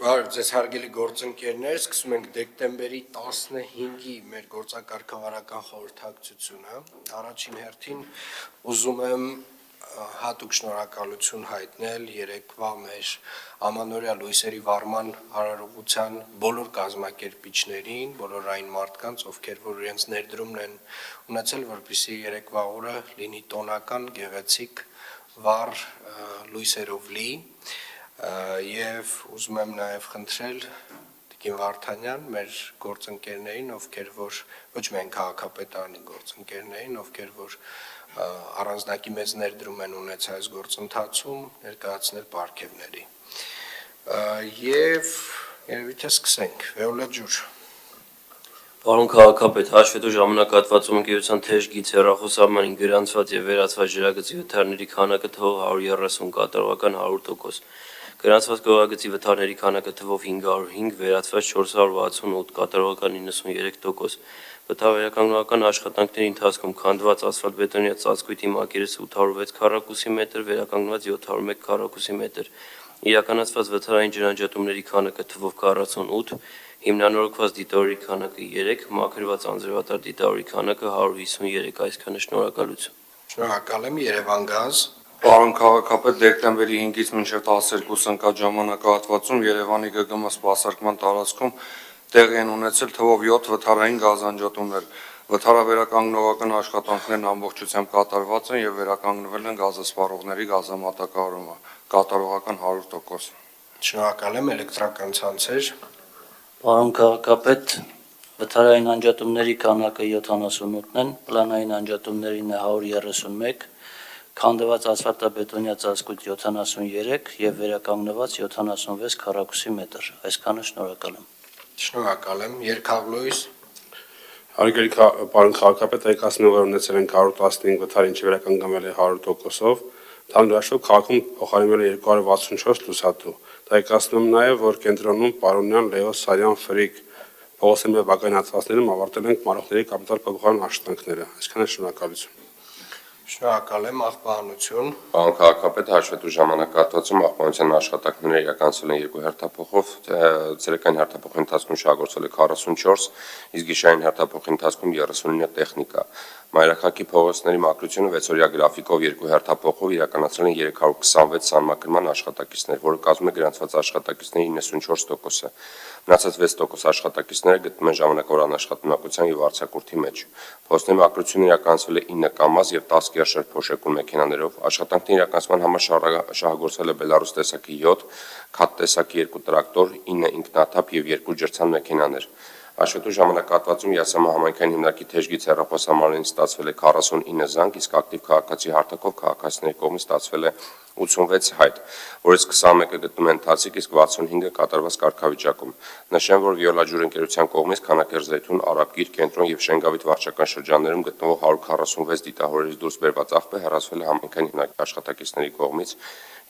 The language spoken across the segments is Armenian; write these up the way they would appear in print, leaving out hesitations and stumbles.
Բարև ձեզ հարգելի գործընկերներ, սկսում ենք դեկտեմբերի 15-ի մեր գործակարգավարական խորհրդակցությունը։ Առաջին հերթին ուզում եմ հատուկ շնորհակալություն հայտնել երեկվա մեր ամանորյա լույսերի վառման արարողության բոլոր կազմակերպիչներին, բոլոր այն մարդկանց, ովքեր որ իրենց ներդրումն են ունեցել, որպեսզի երեկվա օրը լինի տոնական, գեղեցիկ, վառ լույսերով լի։ Եվ ուզում եմ նաև խնդրել Տիկին Վարդանյան մեր գործընկերներին, ովքեր որ ոչ միայն քաղաքապետարանի գործընկերներին, ովքեր որ առանձնակի մեծ ներդրում են ունեցել այս գործընթացում, ներկայացնել պարգևների։ Եվ երևի թե սկսենք, Վիոլետ ջուր։ Պարոն քաղաքապետ, հաշվետու ժամանակահատվածում ընկերության թեժ գիծ հեռախոսահամարին գրանցված եւ վերացված ջրագծի վթարների քանակը թվով 130 կատարողական 100%։ Գրանցված գյուղագծի վթարների քանակը թվով 505, վերացված 468 կատարողական 93%։ Վթարվերականգնողական աշխատանքների ընթացքում քանդված ասֆալտբետոնյա ծածկույթի մակերեսը 806 քառակուսի մետր, վերականգնված 701 քառակուսի մետր։ Իրականացված վթարային ջրանջատումների քանակը թվով 48, հիմնանորոգված դիտավորի քանակը 3, մաքրված անձրևատար դիտավորի քանակը 153, այսքանը շնորհակալություն։ Շնորհակալ եմ, Երևան գազ։ Պարոն քաղաքապետ, դեկտեմբերի 5-ից մինչև 12 ընկած ժամանակահատվածում Երևանի ԳԳՄ սպասարկման տարածքում տեղի են ունեցել թվով 7 վթարային գազանջատումներ։ Վթարավերականգնողական աշխատանքներն ամբողջությամբ կատարված են եւ վերականգնվել են գազասպառողների գազամատակարարումը, կատարողական 100%։ Շնորհակալ եմ, էլեկտրական ցանցեր։ Պարոն քաղաքապետ, վթարային անջատումների քանակը 78-ն են, պլանային անջատումներին է 131, քանդված ասֆալտաբետոնյա ծածկույթ 73 եւ վերականգնված 76 քառակուսի մետր։ Այսքանը շնորհակալ եմ։ Շնորհակալ եմ, Երկավլույս։ Հարգելի պարոն քաղաքապետ, հայկացնող ունեցել են 115 վթար, ինչը վերականգնվել է 100%-ով։ Թանգարաշով քաղաքում փոխարինվել է 264 լուսատու։ Հայկացնում նաև, որ կենտրոնում Պարոնյան, Լեոս Սարյան, Ֆրիկ փողոցների բակային հատվածներում ավարտել ենք մարոխների կապիտալ փոխարեն աշխատանքները։ Այսքանը շնորհակալություն։ Շնորհակալ եմ, աղբահանություն։ Պարոն քաղաքապետ, հաշվետու ժամանակահատվածում աղբանության աշխատանքները իրականացվել են 2 հերթափոխով, ցերեկային հերթափոխի ընթացքում շահագործվել է 44, իսկ գիշերային հերթափոխի ընթացքում 39 տեխնիկա։ Մայրաքաղաքի փողոցների մաքրությունը 6-օրյա գրաֆիկով 2 հերթափոխով իրականացրել են 326 սանմակրման աշխատակիցներ, որը կազմում է գրանցված աշխատակիցների 94%-ը։ Մնացած 6% աշխատակիցները գտնվում են ժամանակավոր անաշխատունակության եւ արձակուրդի մեջ։ Փողոցների մաքրությունը իրականացվել է 9 կամազ եւ 10 կերշեր փոշեկուն մեքենաներով։ Աշխատանքների իրականացման համար շահագործվել է Բելարուս տեսակի 7, Քաթ տեսակի 2 տրակտոր, 9 ինքնաթափ եւ 2 ջրցան մեքենաներ։ Հաշվետու ժամանակահատվածում ԵՍՄ-համայնքային հիմնարկի թեժգից հեռախոսահամարին ստացվել է 49 զանգ, իսկ ակտիվ քաղաքացի հարթակով քաղաքացիների կողմից ստացվել է 86 հայտ, որից 21-ը գտնվում է ընթացիկ, իսկ 65-ը կատարված կարգավիճակում։ Նշեմ, որ Վիոլա ջուր ընկերության կողմից Քանաքեռ-Զեյթուն, Արաբգիր, Կենտրոն եւ Շենգավիթ վարչական շրջաններում գտնվող 146 դիտահորերից դուրս բերված աղբը հեռացվել է համայնքային հիմնարկի աշխատակիցների կողմից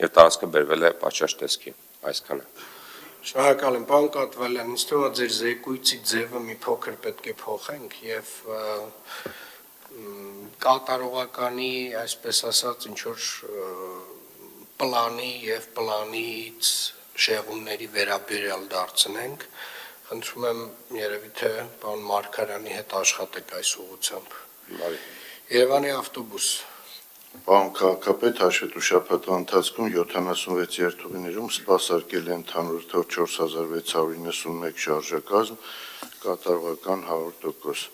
եւ տարածքը բերվել է պատշաճ տեսքի։ Այսքանը։ Շնորհակալ եմ, պարոն Կատվալյան, ինձ թվում է ձեր զեկույցի ձևը մի փոքր պետք է փոխենք եւ կատարողականի, այսպես ասած, ինչ որ պլանի եւ պլանից շեղումների վերաբերյալ դարձնենք։ Խնդրում եմ երևի թե պարոն Մարգարյանի հետ աշխատեք այս ուղղությամբ։ Երևանի ավտոբուս։ Պարոն քաղաքապետ, հաշվետու շաբաթվա ընթացքում 76 երթուղիներում սպասարկել է ընդհանուր թվով 4691 շարժակազմ, կատարողական 100%։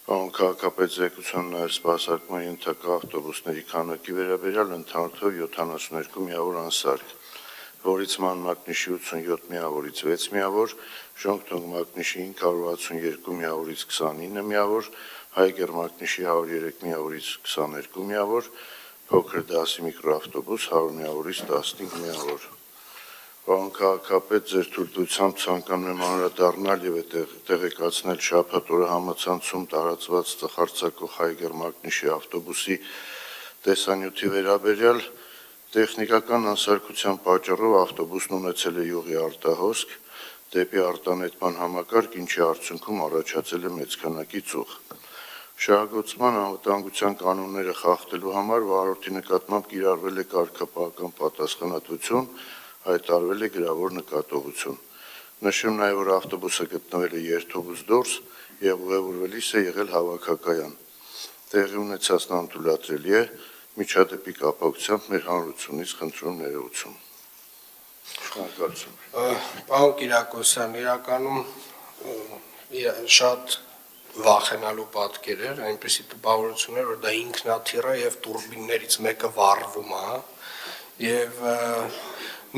Պարոն քաղաքապետ, զեկուցան նաև սպասարկման ենթակա ավտոբուսների քանակի վերաբերյալ ընդհանուր թվով 72 միավոր անսարք, որից ման մակնիշի 87 միավորից 6 միավոր, Ժոնգթոնգ մակնիշի 562 միավորից 29 միավոր, Հայգեր մակնիշի 103 միավորից 22 միավոր, փոքր դասի միկրոավտոբուս 100 միավորից 15 միավոր։ Պարոն քաղաքապետ, ձեր թույլտվությամբ ցանկանում եմ անդրադառնալ եւ տեղեկացնել շաբաթ օրը համացանցում տարածված ծխարցակող Հայգեր մակնիշի ավտոբուսի տեսանյութի վերաբերյալ տեխնիկական անսարքության պատճառով ավտոբուսն ունեցել է յուղի արտահոսք դեպի արտանետման համակարգ, ինչի արդյունքում առաջացել է մեծ քանակի ծուխ։ Շահագործման անվտանգության կանոնները խախտելու համար վարորդի նկատմամբ կիրառվել է կարգապահական պատասխանատվություն, հայտարարվել է գրավոր նկատողություն։ Նշեմ նաև, որ ավտոբուսը գտնվել է երթուղուց դուրս եւ ուղևորվելիս է եղել հավաքակայան։ Տեղի ունեցածն անթույլատրելի է, միջադեպի կապակցությամբ մեր հանրությունից խնդրում ներողություն։ Շնորհակալություն։ Պարոն Կիրակոսյան, իրականում շատ վախենալու պատկեր էր, այնպեսի տպավորություն էր, որ դա ինքնաթիռ է եւ տուրբիններից մեկը վառվում է, եւ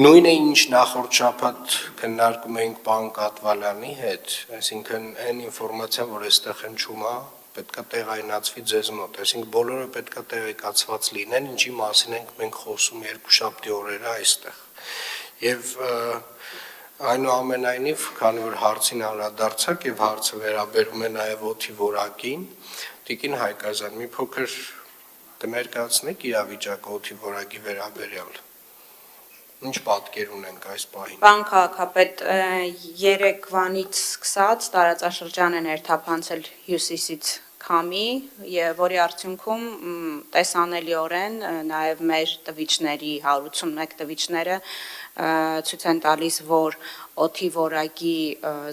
նույնը ինչ նախորդ շաբաթ քննարկում էինք պարոն Կատվալյանի հետ, այսինքն այն ինֆորմացիան, որ այստեղ հնչում է, պետքա տեղայնացվի ձեզ մոտ, այսինքն բոլորը պետքա տեղեկացված լինեն, ինչի մասին ենք մենք խոսում երկուշաբթի օրերը այստեղ։ Եվ այնուամենայնիվ, քանի որ հարցին անդրադարձակ եւ հարցը վերաբերում է նաեւ օդի որակին, Տիկին Հայկազյան, մի փոքր կներկայացնեք իրավիճակը օդի որակի վերաբերյալ։ Ինչ պատկեր ունենք այս պահին։ Պարոն քաղաքապետ, երեկվանից սկսած տարածաշրջան են երթափանցել հյուսիսից քամի, որի արդյունքում տեսանելիորեն նաև մեր տվիչների 181 տվիչները ցույց են տալիս, որ օդի որակի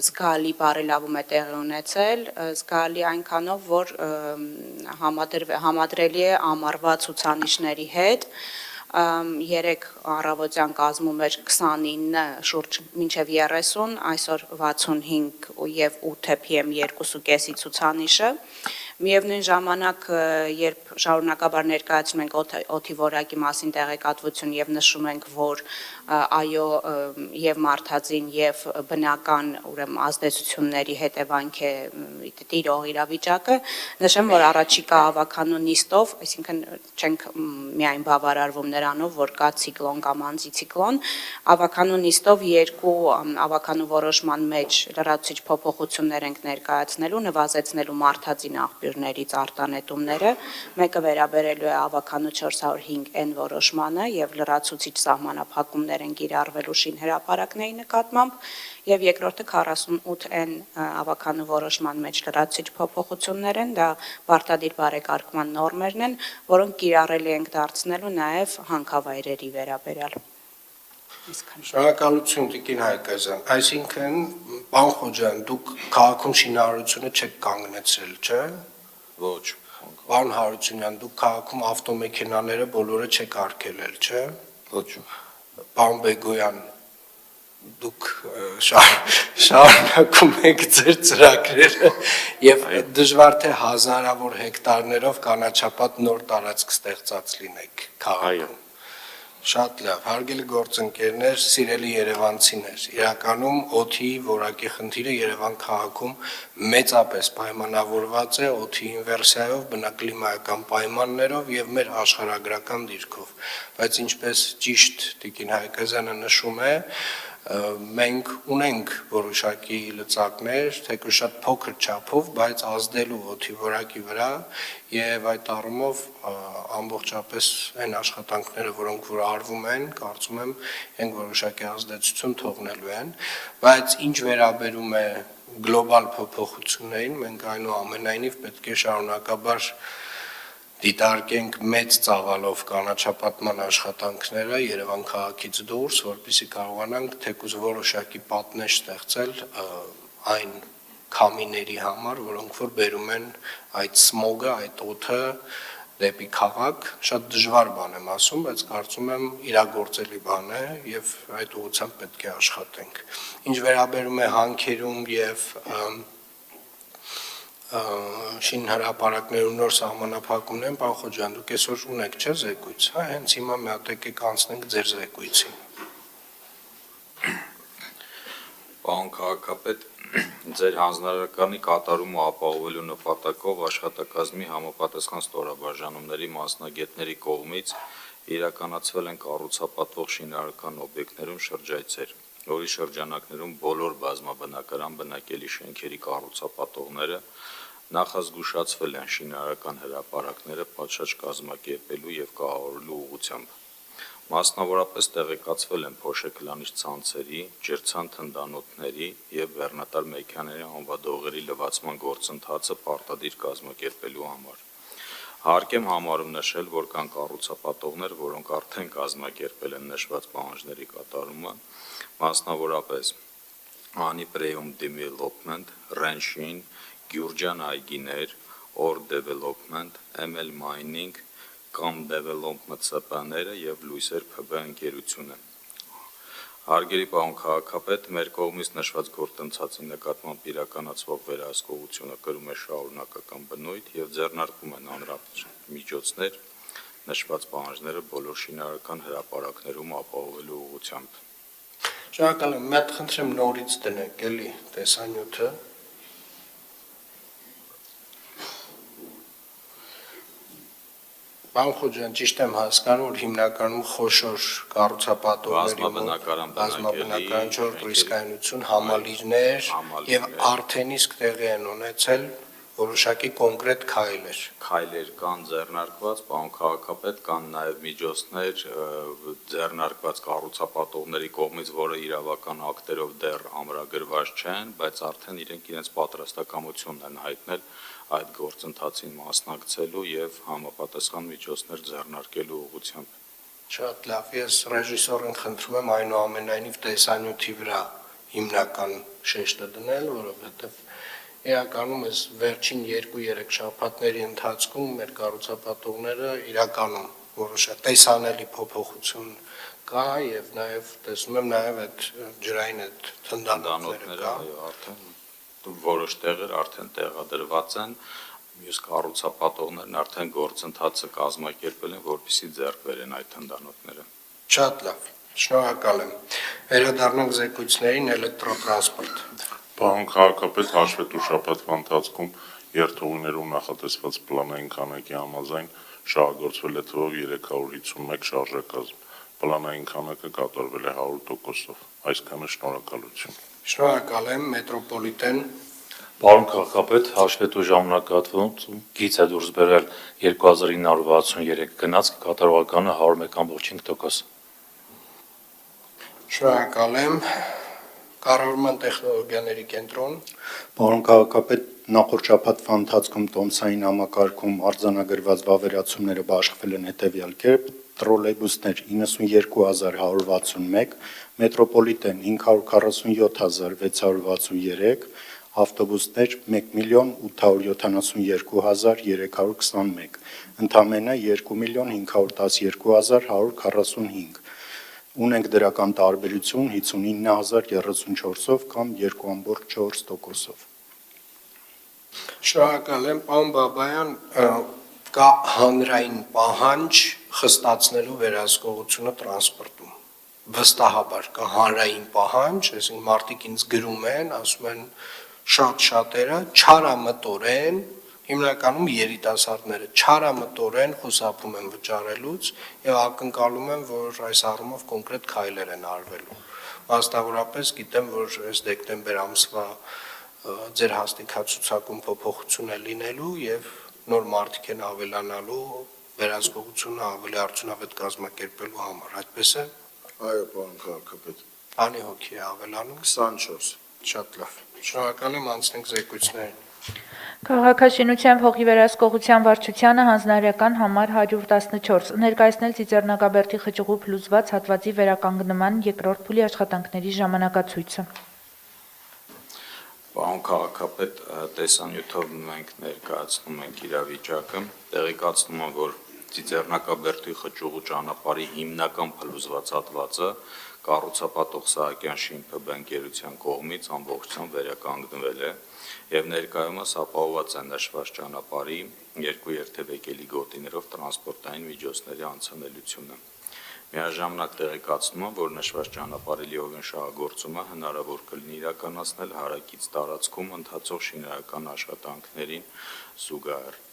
զգալի բարելավում է տեղի ունեցել, զգալի այնքանով, որ համադրելի է ամառվա ցուցանիշների հետ։ Երեք առավոտյան կազմում էր 29, շուրջ մինչև 30, այսօր 65 եւ 8 PM 2.5-ի ցուցանիշը։ Միևնույն ժամանակ, երբ շարունակաբար ներկայացնում ենք օդի որակի մասին տեղեկատվություն եւ նշում ենք, որ այո եւ մարդածին եւ բնական ուրեմն ազդեցությունների հետևանք է տիրող իրավիճակը, նշեմ, որ առաջիկա ավականու նիստով, այսինքն չենք միայն բավարարվում նրանով, որ կա ցիկլոն կամ անտիցիկլոն, ավականու նիստով երկու ավականու որոշման մեջ լրացուցիչ փոփոխություններ ենք ներկայացնելու, նվազեցնելու մարդածին աղբյուրներից արտանետումները, մեկը վերաբերելու է ավականու 405N որոշմանը եւ լրացուցիչ սահմանափակումներ են կիրառվելու շինհրապարակների նկատմամբ եւ երկրորդը 48N ավականու որոշման մեջ լրացուցիչ փոփոխություններ են, դա պարտադիր բարեկարգման նորմերն են, որոնք կիրառելի ենք դարձնելու նաեւ հանքավայրերի վերաբերյալ։ Շնորհակալություն Տիկին Հայկազյան, այսինքն պարոն Խոջյան, դուք քաղաքում շինարարությունը չեք կանգնեցրել, չէ՞։ Ոչ։ Պարոն Հարությունյան, դուք քաղաքում ավտոմեքենաները բոլորը չեք արգելել, չէ՞։ Ոչ։ Պարոն Բեգոյան, դուք շարունակում եք ձեր ծրագրերը եւ դժվար թե հազարավոր հեկտարներով կանաչապատ նոր տարածք ստեղծած լինեք քաղաքում։ Շատ լավ, հարգելի գործընկերներ, սիրելի երևանցիներ, իրականում օդի որակի խնդիրը Երևան քաղաքում մեծապես պայմանավորված է օդի ինվերսիայով, բնակլիմայական պայմաններով եւ մեր աշխարհագրական դիրքով, բայց ինչպես ճիշտ Տիկին Հայկազյանը նշում է, մենք ունենք որոշակի լծակներ, թեկուզ շատ փոքր չափով, բայց ազդելու օդի որակի վրա եւ այդ առումով ամբողջապես այն աշխատանքները, որոնք որ արվում են, կարծում եմ, են որոշակի ազդեցություն թողնելու են, բայց ինչ վերաբերում է գլոբալ փոփոխություններին, մենք այնուամենայնիվ պետք է շարունակաբար դիտարկենք մեծ ծավալով կանաչապատման աշխատանքները Երևան քաղաքից դուրս, որպեսզի կարողանանք թեկուզ որոշակի պատնեշ ստեղծել այն քամիների համար, որոնք որ բերում են այդ սմոգը, այդ օդը դեպի քաղաք, շատ դժվար բան եմ ասում, բայց կարծում եմ իրագործելի բան է եւ այդ ուղղությամբ պետք է աշխատենք։ Ինչ վերաբերում է հանքերում եւ շինհրապարակներում նոր սահմանափակումներն, պարոն Խոջյան, դուք այսօր ունեք չէ զեկույց, հա, հենց հիմա մի հատ եկեք անցնենք ձեր զեկույցին։ Պարոն քաղաքապետ, ձեր հանձնարարականի կատարումը ապահովելու նպատակով աշխատակազմի համապատասխան ստորաբաժանումների մասնագետների կողմից իրականացվել են կառուցապատվող շինարարական օբյեկտներում շրջայցեր, որի շրջանակներում բոլոր բազմաբնակարան բնակելի շենքերի կառուցապատողները նախազգուշացվել են շինարարական հրապարակները պատշաճ կազմակերպելու եւ կահավորելու ուղղությամբ։ Մասնավորապես տեղեկացվել են փոշեքլանիչ ցանցերի, ջրցան թնդանոթների եւ բեռնատար մեքենաների անվադողերի լվացման գործընթացը պարտադիր կազմակերպելու համար։ Հարկ եմ համարում նշել, որ կան կառուցապատողներ, որոնք արդեն կազմակերպել են նշված պահանջների կատարումը, մասնավորապես Ani Preum Development, Renshin, Գյուրջան այգիներ, Or Development, ML Mining, Կամ Development ՍՊ-ները եւ Լույսեր ՓԲ ընկերությունը։ Հարգելի պարոն քաղաքապետ, մեր կողմից նշված գործընթացի նկատմամբ իրականացվող վերահսկողությունը կրում է շարունակական բնույթ եւ ձեռնարկում են անհրաժեշտ միջոցներ նշված պահանջները բոլոր շինարարական հրապարակներում ապահովելու ուղղությամբ։ Շնորհակալ եմ, մի հատ խնդրեմ նորից դնեք էլի տեսանյութը։ Պարոն Խոջյան, ճիշտ եմ հասկանում, որ հիմնականում խոշոր կառուցապատողների բազմաբնակարան չորրորդ ռիսկայնություն, համալիրներ եւ արդեն իսկ տեղի են ունեցել որոշակի կոնկրետ քայլեր։ Քայլեր կան ձեռնարկված, պարոն քաղաքապետ, կան նաև միջոցներ ձեռնարկված կառուցապատողների կողմից, որը իրավական ակտերով դեռ ամրագրված չեն, բայց արդեն իրենց պատրաստակամությունն են հայտնել այդ գործընթացին մասնակցելու եւ համապատասխան միջոցներ ձեռնարկելու ուղղությամբ։ Շատ լավ, ես ռեժիսորին խնդրում եմ այնուամենայնիվ տեսանյութի վրա հիմնական շեշտը դնել, որովհետեւ իրականում այս վերջին 2-3 շաբաթների ընթացքում մեր կառուցապատողները իրականում որոշակի տեսանելի փոփոխություն կա եւ նաեւ տեսնում եմ նաեւ այդ ջրային այդ թնդանոթները կա, այո, արդեն որոշ տեղեր արդեն տեղադրված են, մյուս կառուցապատողներն արդեն գործընթացը կազմակերպել են, որպեսզի ձեռք բերեն այդ թնդանոթները։ Շատ լավ, շնորհակալ եմ։ Վերադառնանք զեկույցներին էլեկտրոտրանսպորտ։ Պարոն քաղաքապետ, հաշվետու շաբաթվա ընթացքում երթուղիներում նախատեսված պլանային քանակի համաձայն շահագործվել է թվով 351 շարժակազմ։ Պլանային քանակը կատարվել է 100%-ով։ Այսքանը շնորհակալություն։ Շնորհակալ եմ, մետրոպոլիտեն։ Պարոն քաղաքապետ, հաշվետու ժամանակահատվածում գիծ է դուրս բերել 2963 գնաց, կատարողականը 101.5%։ Շնորհակալ եմ։ Կառավարման տեխնոլոգիաների կենտրոն։ Պարոն քաղաքապետ, նախորդ շաբաթվա ընթացքում տոմսային համակարգում արձանագրված վավերացումները բաշխվել են հետևյալ կերպ. տրոլեյբուսներ 92161, մետրոպոլիտեն 547663, ավտոբուսներ 1,872,321, ընդամենը 2,512,145, ունենք դրական տարբերություն 59034-ով կամ 2.4%-ով։ Շնորհակալ եմ, պարոն Բաբայան, կա հանրային պահանջ խստացնելու վերահսկողությունը տրանսպորտում։ Վստահաբար կա հանրային պահանջ, այսինքն մարդիկ ինձ գրում են, ասում են շատերը չարամտորեն, հիմնականում երիտասարդները չարամտորեն խուսափում են վճարելուց եւ ակնկալում են, որ այս առումով կոնկրետ քայլեր են արվելու։ Մասնավորապես գիտեմ, որ այս դեկտեմբեր ամսվա ձեր հաստիքացուցակում փոփոխություն է լինելու եւ նոր մարդիկ են ավելանալու, վերահսկողությունը ավելի արդյունավետ կազմակերպելու համար, այդպես է։ Այո, պարոն քաղաքապետ։ Քանի հոգի է ավելանում։ 24։ Շատ լավ։ Շնորհակալ եմ, անցնենք զեկույցներին։ Քաղաքաշինության փողի վերահսկողության վարչությանը հանձնարարական համար 114 ներկայացնել Ծիծեռնակաբերդի խճուղու փլուզված հատվածի վերականգնման երկրորդ փուլի աշխատանքների ժամանակացույցը։ Պարոն քաղաքապետ, տեսանյութով մենք ներկայացնում ենք իրավիճակը, տեղեկացնում եմ, որ Ծիծեռնակաբերդի խճուղու ճանապարհի հիմնական փլուզված հատվածը կառուցապատող Սահակյան Շինփբ ընկերության կողմից ամբողջությամբ վերականգնվել է եւ ներկայումս ապահովված է նշված ճանապարհի երկու երթևեկելի գոտիներով տրանսպորտային միջոցների անցանելիությունը։ Միաժամանակ տեղեկացնում եմ, որ նշված ճանապարհի լիովին շահագործումը հնարավոր կլինի իրականացնել հարակից տարածքում ընթացող շինարարական աշխատանքներին զուգահեռ։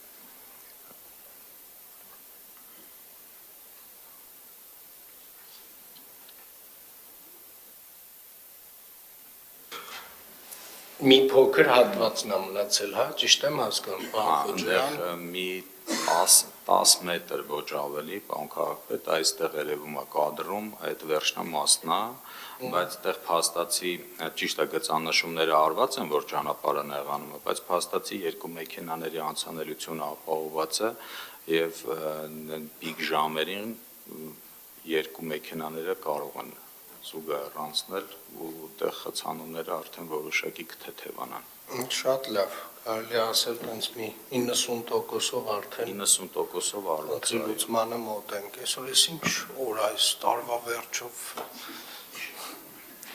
Մի փոքր հատվածն է մնացել, հա, ճիշտ եմ հասկանում, պարոն Խոջյան։ Մի 10 մետր ոչ ավելի, պարոն քաղաքապետ, այստեղ երևում է կադրում, այդ վերջնամասն է, բայց այդտեղ փաստացի ճիշտ է գծանշումները արված են, որ ճանապարհը նեղանում է, բայց փաստացի երկու մեքենաների անցանելիությունը ապահովված է եւ պիկ ժամերին երկու մեքենաները կարող են զուգահեռ անցնել ու տեղ խցանումները արդեն որոշակի կթեթևանան։ Շատ լավ, կարելի ասել տենց մի 90%-ով արդեն 90%-ով արված է։ լուծմանը մոտ ենք, այսօր ես ինչ օր այս տարվա վերջով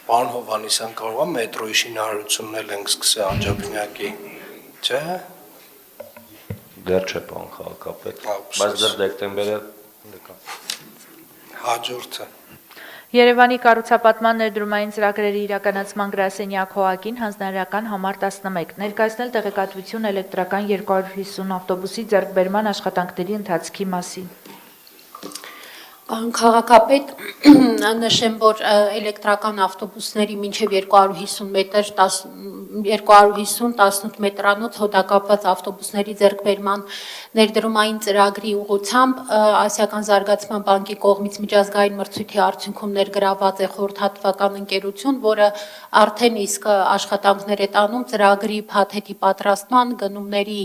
Պարոն Հովհաննիսյան կարող է մետրոյի շինարարությունն էլ ենք սկսել Աջափնյակի, չէ՞։ Դեռ չէ պարոն քաղաքապետ, Ափսոս։ բայց դեռ դեկտեմբերը կա։ Հաջորդը։ Երևանի կառուցապատման ներդրումային ծրագրերի իրականացման գրասենյակ ՀՕԱԿ-ին հանձնարարական համար 11 ներկայացնել տեղեկատվություն էլեկտրական 250 ավտոբուսի ձեռքբերման աշխատանքների ընթացքի մասին։ Պարոն քաղաքապետ, նշեմ, որ էլեկտրական ավտոբուսների մինչև 250 մետր 250-18 մետրանոց հոդակապված ավտոբուսների ձեռքբերման ներդրումային ծրագրի ուղղությամբ Ասիական զարգացման բանկի կողմից միջազգային մրցույթի արդյունքում ներգրաված է խորհրդատվական ընկերություն, որը արդեն իսկ աշխատանքներ է տանում ծրագրի փաթեթի պատրաստման, գնումների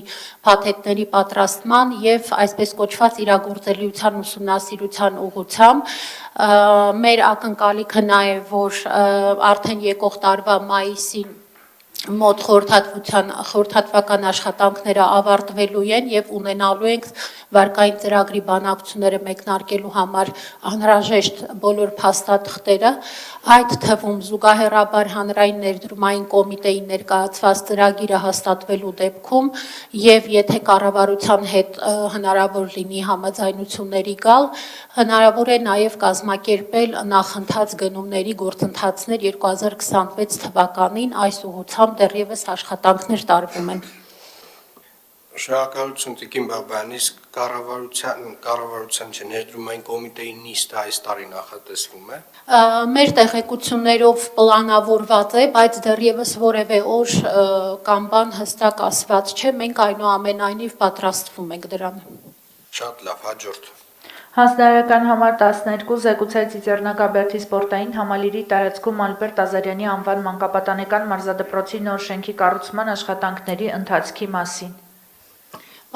փաթեթների պատրաստման եւ այսպես կոչված իրագործելիության ուսումնասիրության ուղղությամբ մեր ակնկալիքը նա է, որ արդեն եկող տարվա մայիսին մոտ խորհրդատվական աշխատանքները ավարտվելու են եւ ունենալու ենք վարկային ծրագրի բանակցությունները մեկնարկելու համար անհրաժեշտ բոլոր փաստաթղթերը, այդ թվում զուգահեռաբար հանրային ներդրումային կոմիտեի ներկայացված ծրագիրը հաստատվելու դեպքում եւ եթե կառավարության հետ հնարավոր լինի համաձայնությունների գալ, հնարավոր է նաեւ կազմակերպել նախընթաց գնումների գործընթացներ 2026 թվականին այս ուղղությամբ դեռևս աշխատանքներ տարվում են։ Շնորհակալություն Տիկին Բաբայան, իսկ կառավարության չէ ներդրումային կոմիտեի նիստը այս տարի նախատեսվում է։ Մեր տեղեկություններով պլանավորված է, բայց դեռևս որևէ օր կամ բան հստակ ասված չէ, մենք այնուամենայնիվ պատրաստվում ենք դրան։ Շատ լավ, հաջորդ։ Հանձնարարական համար 12 զեկուցել Ծիծեռնակաբերդի սպորտային համալիրի տարածքում Ալբերտ Ազարյանի անվան մանկապատանեկան մարզադպրոցի նոր շենքի կառուցման աշխատանքների ընթացքի մասին։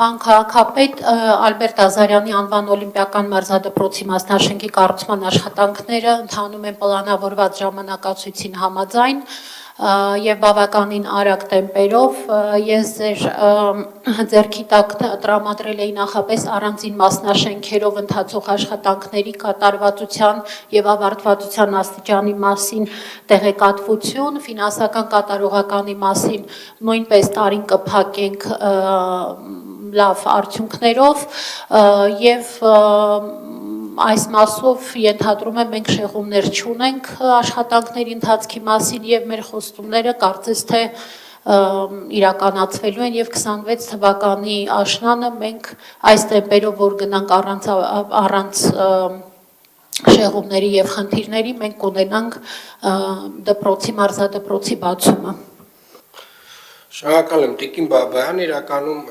Պարոն քաղաքապետ, Ալբերտ Ազարյանի անվան օլիմպիական մարզադպրոցի մասնաշենքի կառուցման աշխատանքները ընթանում են պլանավորված ժամանակացույցին համաձայն եւ բավականին արագ տեմպերով ես ձեռքի տակ տրամադրել էի նախապես առանձին մասնաշենքերով ընթացող աշխատանքների կատարվածության եւ ավարտվածության աստիճանի մասին տեղեկատվություն, ֆինանսական կատարողականի մասին նույնպես տարին կփակենք լավ արդյունքներով եւ այս մասով ենթադրում եմ մենք շեղումներ չունենք աշխատանքների ընթացքի մասին եւ մեր խոստումները կարծես թե իրականացվելու են եւ 26 թվականի աշնանը մենք այս տեմպերով որ գնանք առանց շեղումների եւ խնդիրների մենք կունենանք դպրոցի մարզադպրոցի բացումը։ Շնորհակալ եմ Տիկին Բաբայան, իրականում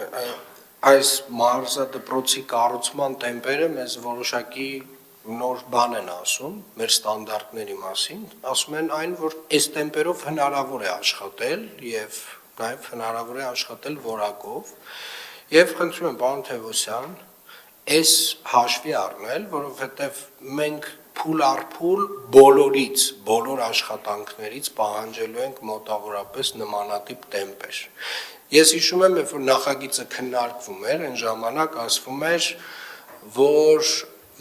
այս մարզադպրոցի կառուցման տեմպերը մեզ որոշակի նոր բան են ասում մեր ստանդարտների մասին, ասում են այն, որ այս տեմպերով հնարավոր է աշխատել եւ նաեւ հնարավոր է աշխատել որակով եւ խնդրում եմ պարոն Թևոսյան այս հաշվի առնել, որովհետեւ մենք փուլ առ փուլ բոլոր աշխատանքներից պահանջելու ենք մոտավորապես նմանատիպ տեմպեր։ Ես հիշում եմ, երբ որ նախագիծը քննարկվում էր, այն ժամանակ ասվում էր, որ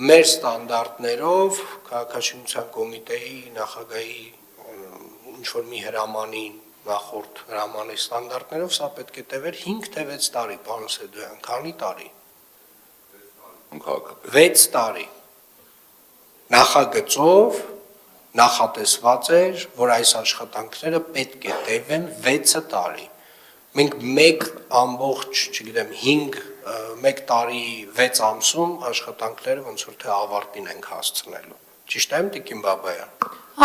մեր ստանդարտներով քաղաքաշինության կոմիտեի նախագահի ինչ-որ մի հրամանի նախորդ հրամանի ստանդարտներով սա պետք է տևեր 5 թե 6 տարի, պարոն Սեդոյան, քանի տարի։ 6 տարի։ Նախագծով նախատեսված էր, որ այս աշխատանքները պետք է տևեն 6 տարի։ Մենք 1 տարի 6 ամսում աշխատանքները ոնց որ թե ավարտին ենք հասցնելու։ Ճիշտ եմ Տիկին Բաբայան։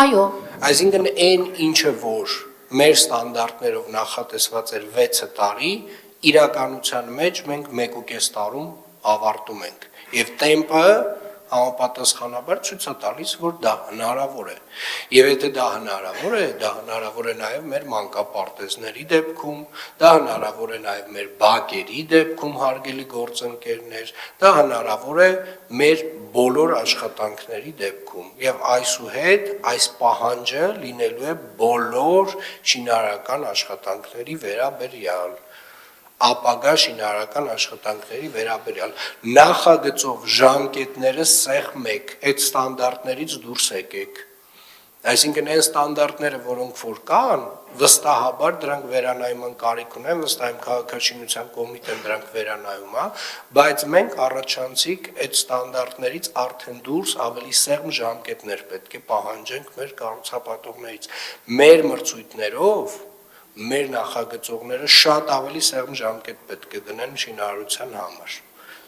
Այո։ Այսինքն այն ինչը որ մեր ստանդարտներով նախատեսված էր 6 տարի, իրականության մեջ մենք 1.5 տարում ավարտում ենք։ Եվ տեմպը համապատասխանաբար ցույց է տալիս, որ դա հնարավոր է։ Եվ եթե դա հնարավոր է նաև մեր մանկապարտեզների դեպքում, դա հնարավոր է նաև մեր բակերի դեպքում հարգելի գործընկերներ, դա հնարավոր է մեր բոլոր աշխատանքների դեպքում եւ այսուհետ այս պահանջը լինելու է բոլոր շինարարական աշխատանքների վերաբերյալ, ապագա շինարարական աշխատանքների վերաբերյալ։ Նախագծով ժամկետները սեղմ եք, այդ ստանդարտներից դուրս եկեք։ Այսինքն այն ստանդարտները, որոնք որ կան, վստահաբար դրանք վերանայման կարիք ունեն, վստահ եմ քաղաքաշինության կոմիտեն դրանք վերանայում է, բայց մենք առաջանցիկ այդ ստանդարտներից արդեն դուրս ավելի սեղմ ժամկետներ պետք է պահանջենք մեր կառուցապատողներից։ Մեր մրցույթներով մեր նախագծողները շատ ավելի սեղմ ժամկետ պետք է դնեն շինարարության համար։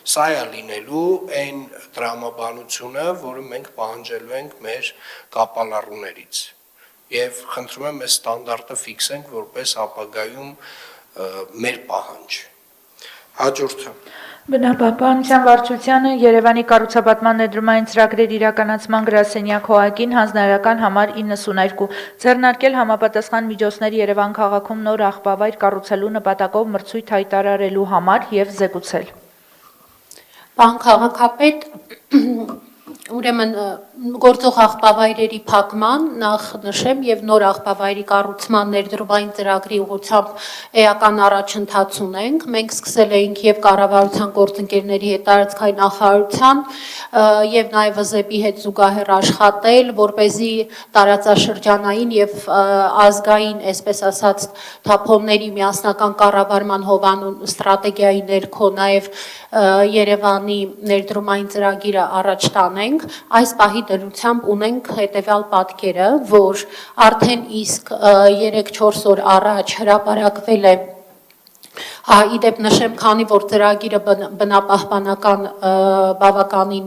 Սա է լինելու այն տրամաբանությունը, որը մենք պահանջելու ենք մեր կապալառուներից։ Եվ խնդրում եմ այս ստանդարտը ֆիքսենք որպես ապագայում մեր պահանջ։ Հաջորդը։ Բնապահպանության վարչությանը Երևանի կառուցապատման ներդրումային ծրագրերի իրականացման գրասենյակ հողակին հանձնարարական համար 92 ձեռնարկել համապատասխան միջոցներ Երևան քաղաքում նոր աղբավայր կառուցելու նպատակով մրցույթ հայտարարելու համար եւ զեկուցել։ Պարոն քաղաքապետ, ուրեմն գործող աղբավայրերի փակման նախ նշեմ եւ նոր աղբավայրի կառուցման ներդրումային ծրագրի ուղղությամբ էական առաջընթաց ունենք։ Մենք սկսել էինք եւ կառավարության գործընկերների հետ տարածքային նախարարության եւ նաեւ ԶԵՊ-ի հետ զուգահեռ աշխատել, որպեսզի տարածաշրջանային եւ ազգային, այսպես ասած, թափոնների միասնական կառավարման հովանու ստրատեգիայի ներքո նաեւ Երևանի ներդրումային ծրագիրը առաջ տանենք, այս պահի դրությամբ ունենք հետևյալ պատկերը, որ արդեն իսկ 3-4 օր առաջ հրապարակվել է իդեպ նշեմ, քանի որ ծրագիրը բնապահպանական բավականին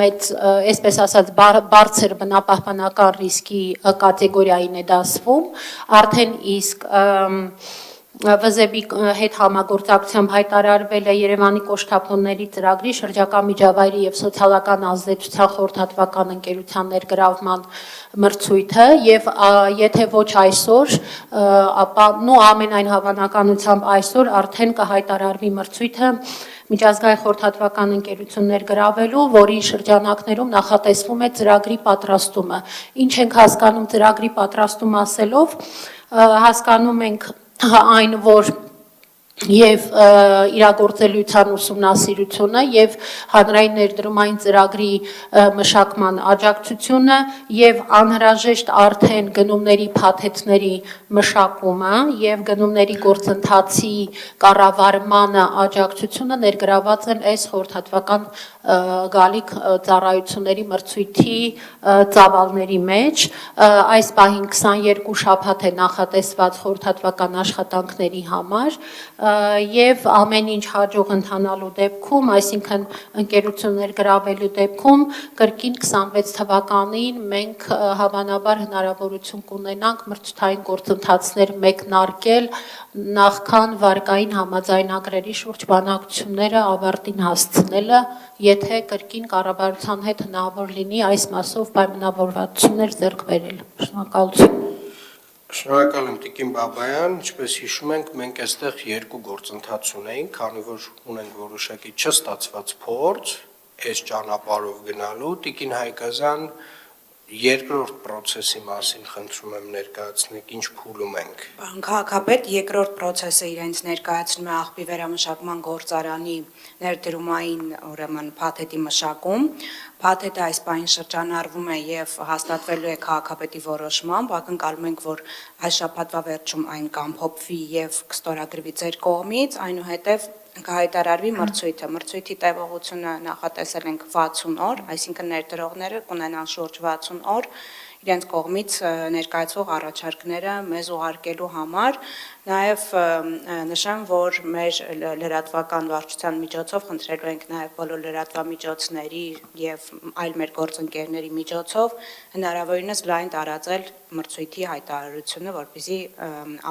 մեծ, այսպես ասած, բարձր բնապահպանական ռիսկի կատեգորիային է դասվում, արդեն իսկ ՎԶԲ-ի հետ համագործակցությամբ հայտարարվել է Երևանի կոշտափոնների ծրագրի շրջակա միջավայրի եւ սոցիալական ազդեցության խորհրդատվական ընկերության ներգրավման մրցույթը եւ եթե ոչ այսօր, ապա ամենայն հավանականությամբ այսօր արդեն կհայտարարվի մրցույթը միջազգային խորհրդատվական ընկերություն ներգրավելու, որի շրջանակներում նախատեսվում է ծրագրի պատրաստումը։ Ինչ ենք հասկանում ծրագրի պատրաստում ասելով, հասկանում ենք այն, որ եւ իրագործելիության ուսումնասիրությունը եւ հանրային ներդրումային ծրագրի մշակման աջակցությունը եւ անհրաժեշտ արդեն գնումների փաթեթների մշակումը եւ գնումների գործընթացի կառավարմանը աջակցությունը ներգրաված են այս խորհրդատվական գալիք ծառայությունների մրցույթի ծավալների մեջ այս պահին 22 շաբաթ է նախատեսված խորհրդատվական աշխատանքների համար եւ ամեն ինչ հաջող ընթանալու դեպքում, այսինքն ընկերություն ներգրավելու դեպքում կրկին 26 թվականին մենք հավանաբար հնարավորություն կունենանք մրցութային գործընթացներ մեկնարկել նախքան վարկային համաձայնագրերի շուրջ բանակցությունները ավարտին հասցնելը, եթե կրկին կառավարության հետ հնարավոր լինի այս մասով պայմանավորվածություններ ձեռք բերել։ Շնորհակալություն։ Շնորհակալ եմ Տիկին Բաբայան, ինչպես հիշում ենք, մենք այստեղ երկու գործընթաց ունեինք, քանի որ ունենք որոշակի չստացված փորձ այս ճանապարհով գնալու, Տիկին Հայկազյան երկրորդ process-ի մասին խնդրում եմ ներկայացնեք, ինչ փուլում ենք։ Պարոն քաղաքապետ, երկրորդ process-ը իրենց ներկայացնում է աղբի վերամշակման գործարանի ներդրումային, ուրեմն փաթեթի մշակում։ Փաթեթը այս պահին շրջանառվում է եւ հաստատվելու է քաղաքապետի որոշմամբ, ակնկալում ենք, որ այս շաբաթվա վերջում այն կամփոփվի եւ կստորագրվի ձեր կողմից, այնուհետեւ կհայտարարվի մրցույթը։ Մրցույթի տևողությունը նախատեսել ենք 60 օր, այսինքն ներդրողները կունենան շուրջ 60 օր իրենց կողմից ներկայացվող առաջարկները մեզ ուղարկելու համար, նաև նշեմ, որ մեր լրատվական վարչության միջոցով խնդրելու ենք նաև բոլոր լրատվամիջոցների եւ այլ մեր գործընկերների միջոցով հնարավորինս լայն տարածել մրցույթի հայտարարությունը, որպեսզի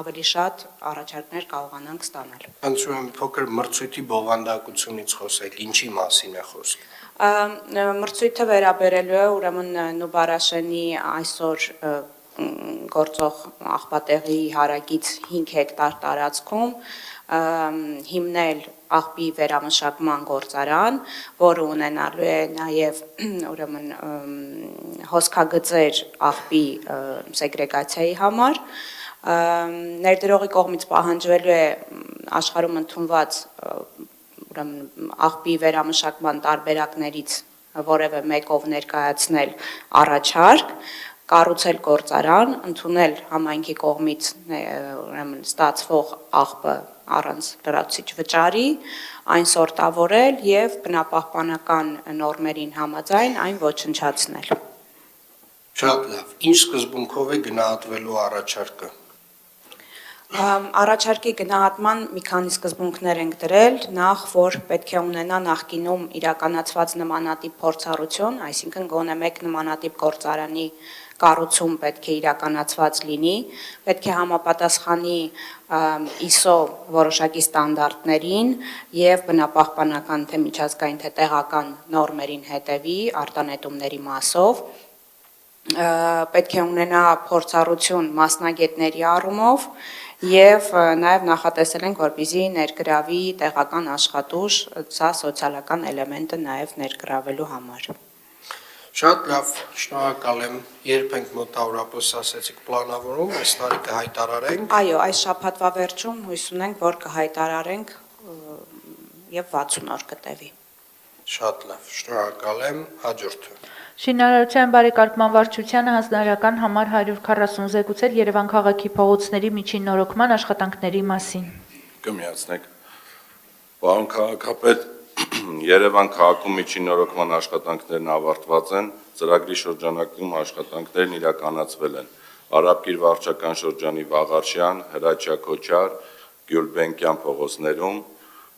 ավելի շատ առաջարկներ կարողանանք ստանալ։ Խնդրում եմ փոքր մրցույթի բովանդակությունից խոսեք, ինչի մասին է խոսքը։ Մրցույթը վերաբերելու է ուրեմն Նուբարաշենի այսօր գործող աղբատեղի հարակից 5 հեկտար տարածքում հիմնել աղբի վերամշակման գործարան, որը ունենալու է նաև ուրեմն հոսքագծեր աղբի սեգրեգացիայի համար։ Ներդրողի կողմից պահանջվելու է աշխարհում ընդունված ուրեմն աղբի վերամշակման տարբերակներից որևէ մեկով ներկայացնել առաջարկ, կառուցել գործարան, ընդունել համայնքի կողմից ուրեմն ստացվող աղբը առանց լրացուցիչ վճարի, այն սորտավորել եւ բնապահպանական նորմերին համաձայն այն ոչնչացնել։ Շատ լավ։ Ինչ սկզբունքով է գնահատվելու առաջարկը։ Առաջարկի գնահատման մի քանի սկզբունքներ ենք դրել, նախ որ պետք է ունենա նախկինում իրականացված նմանատիպ փորձառություն, այսինքն գոնե մեկ նմանատիպ գործարանի կառուցում պետք է իրականացված լինի, պետք է համապատասխանի ISO որոշակի ստանդարտներին եւ բնապահպանական թե միջազգային թե տեղական նորմերին հետևի արտանետումների մասով, պետք է ունենա փորձառություն մասնագետների առումով եւ նաեւ նախատեսել ենք, որպեսզի ներգրավի տեղական աշխատուժ, սա սոցիալական էլեմենտը նաեւ ներգրավելու համար։ Շատ լավ, շնորհակալ եմ։ Երբ ենք մոտավորապես ասեցիք պլանավորում, այս տարի կհայտարարենք։ Այո, այս շաբաթվա վերջում հույս ունենք, որ կհայտարարենք եւ 60 օր կտևի։ Շատ լավ, շնորհակալ եմ, հաջորդը։ Շինարարության բարեկարգման վարչությանը հանձնարարական համար 140 զեկուցել Երևան քաղաքի փողոցների միջին նորոգման աշխատանքների մասին։ Կմիացնեք։ Պարոն քաղաքապետ, Երևան քաղաքում միջին նորոգման աշխատանքներն ավարտված են, ծրագրի շրջանակում աշխատանքներն իրականացվել են։ Արաբկիր վարչական շրջանի Վաղարշյան, Հրաչյա Քոչար, Գյուլբենկյան փողոցներում,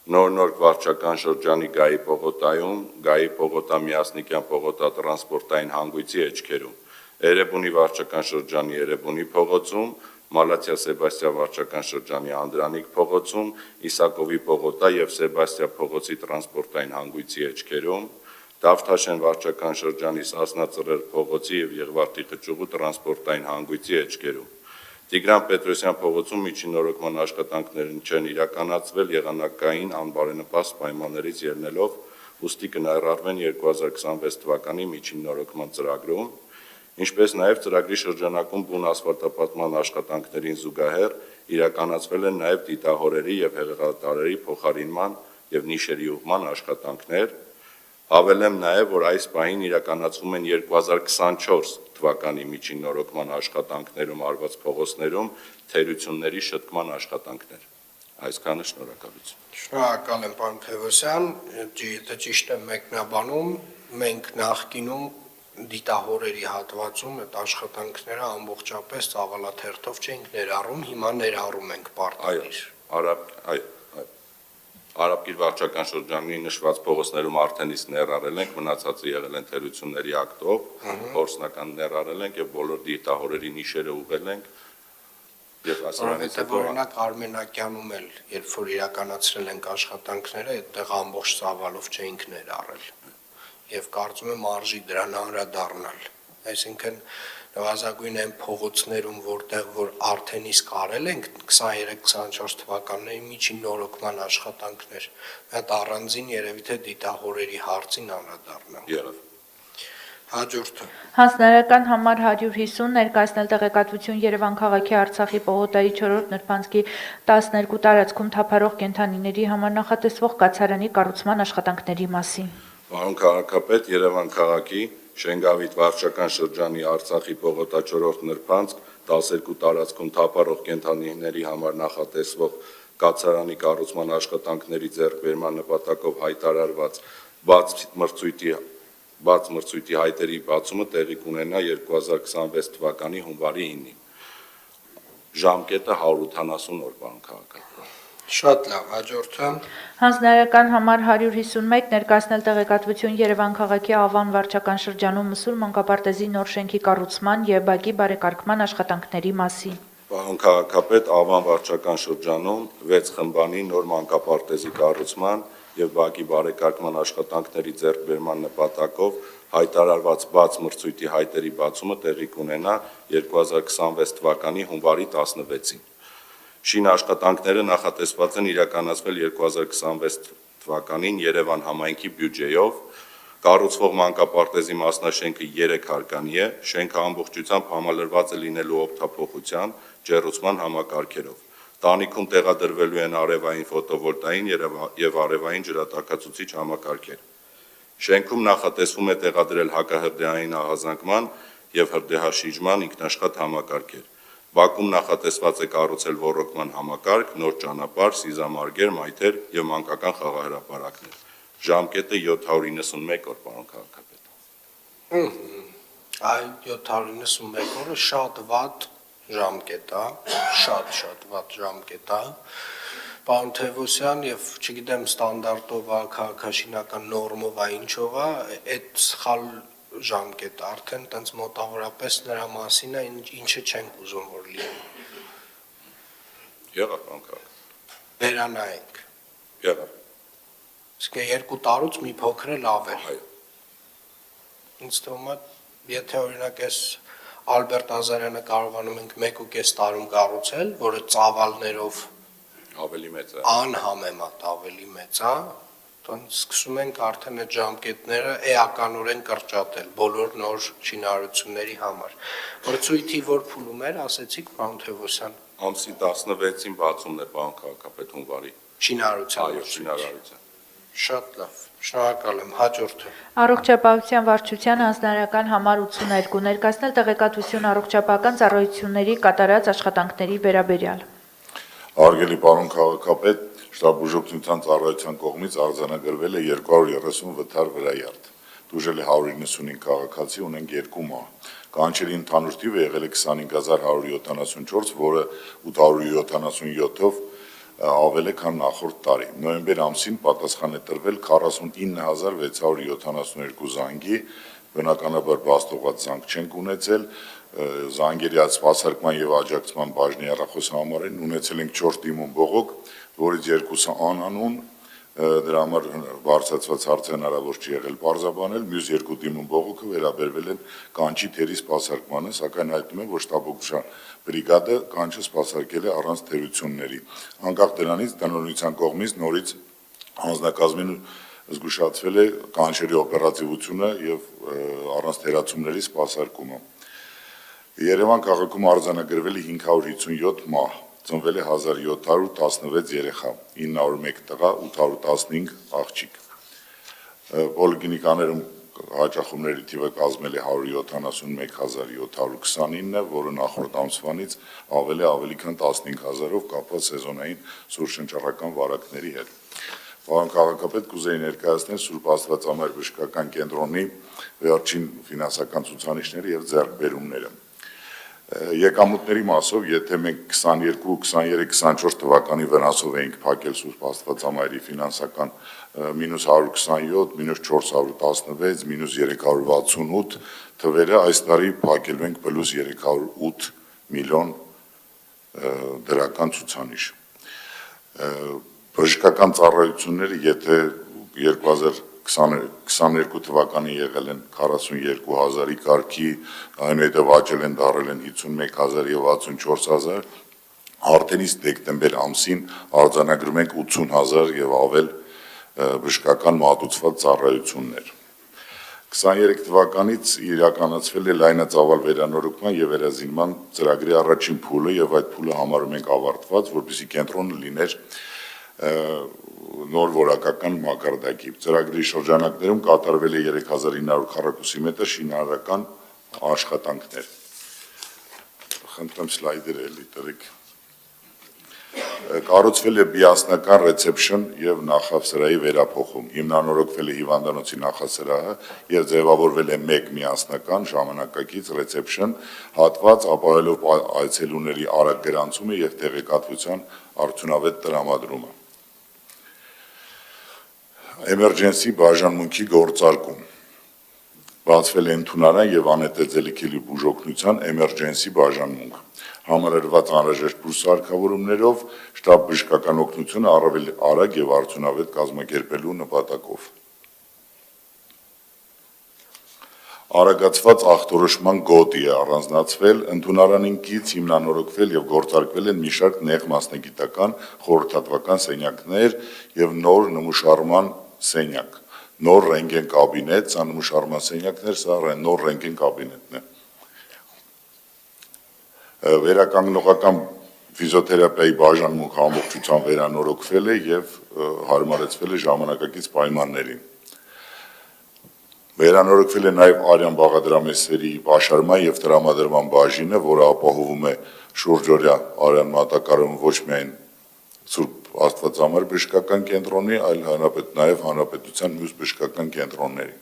Նոր վարչական շրջանի Գայի պողոտայում, Գայի պողոտա Միասնիկյան պողոտա տրանսպորտային հանգույցի էջքերում, Էրեբունի վարչական շրջանի Էրեբունի փողոցում, Մալաթիա Սեբաստիա վարչական շրջանի Անդրանիկ փողոցում, Իսակովի պողոտա եւ Սեբաստիա փողոցի տրանսպորտային հանգույցի էջքերում, Դավթաշեն վարչական շրջանի Սասնա Ծռեր փողոցի եւ Եղվարդի խճուղու տրանսպորտային հանգույցի էջքերում, Տիգրան Պետրոսյան փողոցում միջին նորոգման աշխատանքներն չեն իրականացվել եղանակային անբարենպաստ պայմաններից ելնելով, ուստի կներառվեն 2026 թվականի միջին նորոգման ծրագրում, ինչպես նաև ծրագրի շրջանակում բուն ասֆալտապատման աշխատանքներին զուգահեռ իրականացվել են նաև դիտահորերի եւ հեղեղատարերի փոխարինման եւ նիշերի ուղղման աշխատանքներ, Հավելեմ նաև, որ այս պահին իրականացվում են 2024 թվականի միջին նորոգման աշխատանքներում արված փողոցներում թերությունների շտկման աշխատանքներ։ Այսքանը շնորհակալություն։ Շնորհակալ եմ, պարոն Թևոսյան, եթե ճիշտ եմ մեկնաբանում, մենք նախկինում դիտահորերի հատվածում այդ աշխատանքները ամբողջապես ծավալաթերթով չենք ներառում, հիմա ներառում ենք պարտադիր։ Արաբկիր վարչական շրջանի նշված փողոցներում արդեն իսկ ներառել ենք, մնացածը եղել են թերությունների ակտով, փորձնական ներառել ենք եւ բոլոր դիտահորերի նիշերը ուղղել ենք։ Եվ ասրանից հետո օրինակ Արմենակյանում էլ, երբ որ իրականացրել ենք աշխատանքները, այդտեղ ամբողջ ծավալով չէինք ներառել։ Եվ կարծում եմ արժի դրան անդրադառնալ։ Այսինքն նվազագույն այն փողոցներում, որտեղ որ արդեն իսկ արել ենք 23-24 թվականների միջին նորոգման աշխատանքներ, այդ առանձին երևի թե դիտահորերի հարցին անդրադառնալ։ Եղավ։ Հաջորդը։ Հանձնարարական համար 150 ներկայացնել տեղեկատվություն Երևան քաղաքի Արցախի պողոտայի 4-րդ նրբանցքի 12 տարածքում թափառող կենդանիների համար նախատեսվող կացարանի կառուցման աշխատանքների մասին։ Պարոն քաղաքապետ, Երևան քաղաքի Շենգավիթ վարչական շրջանի Արցախի պողոտա 4-րդ նրբանցք 12 տարածքում թափառող կենդանիների համար նախատեսվող կացարանի կառուցման աշխատանքների ձեռքբերման նպատակով հայտարարված բաց մրցույթի հայտերի բացումը տեղի կունենա 2026 թվականի հունվարի 9-ին։ Ժամկետը 180 օր, պարոն քաղաքապետ։ Շատ լավ, հաջորդը։ Հանձնարարական համար 151 ներկայացնել տեղեկատվություն Երևան քաղաքի Ավան վարչական շրջանում Մսուր մանկապարտեզի նոր շենքի կառուցման եւ բակի բարեկարգման աշխատանքների մասին։ Պարոն քաղաքապետ, Ավան վարչական շրջանում 6 խմբանի նոր մանկապարտեզի կառուցման եւ բակի բարեկարգման աշխատանքների ձեռքբերման նպատակով հայտարարված բաց մրցույթի հայտերի բացումը տեղի կունենա 2026 թվականի հունվարի 16-ին։ Շինաշխատանքները նախատեսված են իրականացվել 2026 թվականին Երևան համայնքի բյուջեով, կառուցվող մանկապարտեզի մասնաշենքը 3 հարկանի է, շենքը ամբողջությամբ համալրված է լինելու օգտափոխության, ջեռուցման համակարգերով։ Տանիքում տեղադրվելու են արևային ֆոտովոլտային եւ արևային ջրատաքացուցիչ համակարգեր։ Շենքում նախատեսվում է տեղադրել հակահրդեհային ահազանգման եւ հրդեհաշիժման ինքնաշխատ համակարգեր։ Բաքում նախատեսված է կառուցել ոռոգման համակարգ, նոր ճանապարհ, սիզամարգեր, մայթեր եւ մանկական խաղահրապարակներ։ Ժամկետը 791 օր, պարոն քաղաքապետ։ Այ 791 օրը շատ վատ ժամկետ է, շատ վատ ժամկետ է։ Պարոն Թևոսյան, եւ չգիտեմ ստանդարտով է, քաղաքաշինական նորմով է, ինչով է, այդ սխալ ժամկետ արդեն տենց մոտավորապես նրա մասին է, ինչը չենք ուզում որ լինի։ Եղավ, պարոն քաղաքապետ։ Վերանայենք։ Եղավ։ Իսկ 2 տարուց մի փոքր էլ ավել։ Այո։ Ինձ թվում է, եթե օրինակ այս Ալբերտ Ազարյանը կարողանում ենք 1.5 տարում կառուցել, որը ծավալներով ավելի մեծ է։ Անհամեմատ ավելի մեծ է, Տոնց սկսում ենք արդեն այդ ժամկետները էականորեն կրճատել բոլոր նոր շինարարությունների համար։ Որ ցույցի որ փուլում էր, ասեցիք պարոն Թևոսյան։ Ամսի 16-ին բացումն է, պարոն քաղաքապետ, հունվարի։ Շինարարության։ Այո, շինարարության։ Շատ լավ։ Շնորհակալ եմ, հաջորդը։ Առողջապահության վարչության հանձնարարական համար 82 ներկայացնել տեղեկատվություն առողջապահական ծառայությունների կատարած աշխատանքների վերաբերյալ։ Արգելի պարոն քաղաքապետ, շտաբուժօգնության ծառայության կողմից արձանագրվել է 230 վթար վրայարդ։ Դուժել է 195 քաղաքացի, ունենք 2 մահ։ Կանչերի ընդհանուր թիվը եղել է 25174, որը 877-ով ավել է քան նախորդ տարի։ Նոյեմբեր ամսին պատասխան է տրվել 49672 զանգի, բնականաբար բաստողած զանգ չենք ունեցել, զանգերի սպասարկման եւ աջակցման բաժնի հեռախոսահամարին ունեցել ենք 4 դիմում բողոք, որից 2-ը անանուն, դրա համար բարձրացված հարցը հնարավոր չի եղել պարզաբանել, մյուս 2 դիմում բողոքը վերաբերվել են կանչի թերի սպասարկմանը, սակայն հայտնում եմ, որ շտաբօգնության բրիգադը կանչը սպասարկել է առանց թերությունների։ Անկախ դրանից տնօրինության կողմից նորից հանձնակազմին զգուշացվել է կանչերի օպերատիվությունը եւ առանց թերացումների սպասարկումը։ Երևան քաղաքում արձանագրվել է 557 մահ, ծնվել է 1716 երեխա, 901 տղա, 815 աղջիկ։ Պոլիկլինիկաներում հաճախումների թիվը կազմել է 171729, որը նախորդ ամսվանից ավել է ավելի քան 15000-ով կապված սեզոնային սուրշնչառական վարակների հետ։ Պարոն քաղաքապետ, կուզեի ներկայացնել Սուրբ Աստվածամայր բժշկական կենտրոնի վերջին ֆինանսական ցուցանիշները եւ ձեռքբերումները։ Եկամուտների մասով, եթե մենք 22, 23, 24 թվականի վնասով էինք փակել Սուրբ Աստվածամայրի ֆինանսական մինուս 127, մինուս 416, մինուս 368 թվերը, այս տարի փակելու ենք պլյուս 308 միլիոն դրական ցուցանիշ։ Բժշկական ծառայությունները, եթե 2022 թվականին եղել են 42000-ի կարգի, այնուհետև աճել են դարել են 51000 եւ 64000, արդեն իսկ դեկտեմբեր ամսին արձանագրում ենք 80000 եւ ավել բժշկական մատուցված ծառայություններ։ 23 թվականից իրականացվել է լայնածավալ վերանորոգման եւ վերազինման ծրագրի առաջին փուլը եւ այդ փուլը համարում ենք ավարտված, որպեսզի կենտրոնը լիներ նոր որակական մակարդակի։ Ծրագրի շրջանակներում կատարվել է 3900 քառակուսի մետր շինարարական աշխատանքներ։ Խնդրեմ սլայդերը էլի տվեք։ Կառուցվել է բիասնական ռեցեպշն եւ նախասրահի վերափոխում։ Հիմնանորոգվել է հիվանդանոցի նախասրահը եւ ձևավորվել է 1 միասնական ժամանակակից ռեցեպշն հատված, ապահովելով այցելուների արագ գրանցումը եւ տեղեկատվության արդյունավետ տրամադրումը։ Էմերջենսի բաժանմունքի գործարկում։ Բացվել է ընդունարան եւ անհետաձելիքելի բուժօգնության էմերջենսի բաժանմունք։ Համալրված անհրաժեշտ բուրսարկավորումներով շտաբ բժշկական օգնությունը առավել արագ եւ արդյունավետ կազմակերպելու նպատակով։ Արագացված ախտորոշման գոտի է առանձնացվել, ընդունարանին կից հիմնանորոգվել եւ գործարկվել են մի շարք նեղ մասնագիտական խորհրդատվական սենյակներ եւ նոր նմուշարման սենյակ, նոր ռենտգեն կաբինետ, սա նմուշարման սենյակներ, սա նոր ռենտգեն կաբինետն է։ Վերականգնողական ֆիզիոթերապիայի բաժանմունքը ամբողջությամբ վերանորոգվել է եւ հարմարեցվել է ժամանակակից պայմաններին։ Վերանորոգվել է նաև արյան բաղադրամեսերի պաշարման եւ տրամադրման բաժինը, որը ապահովում է շուրջօրյա արյան մատակարարումը ոչ միայն Սուրբ Աստվածամար բժշկական կենտրոնի, այլ նաև հանրապետության մյուս բժշկական կենտրոնների։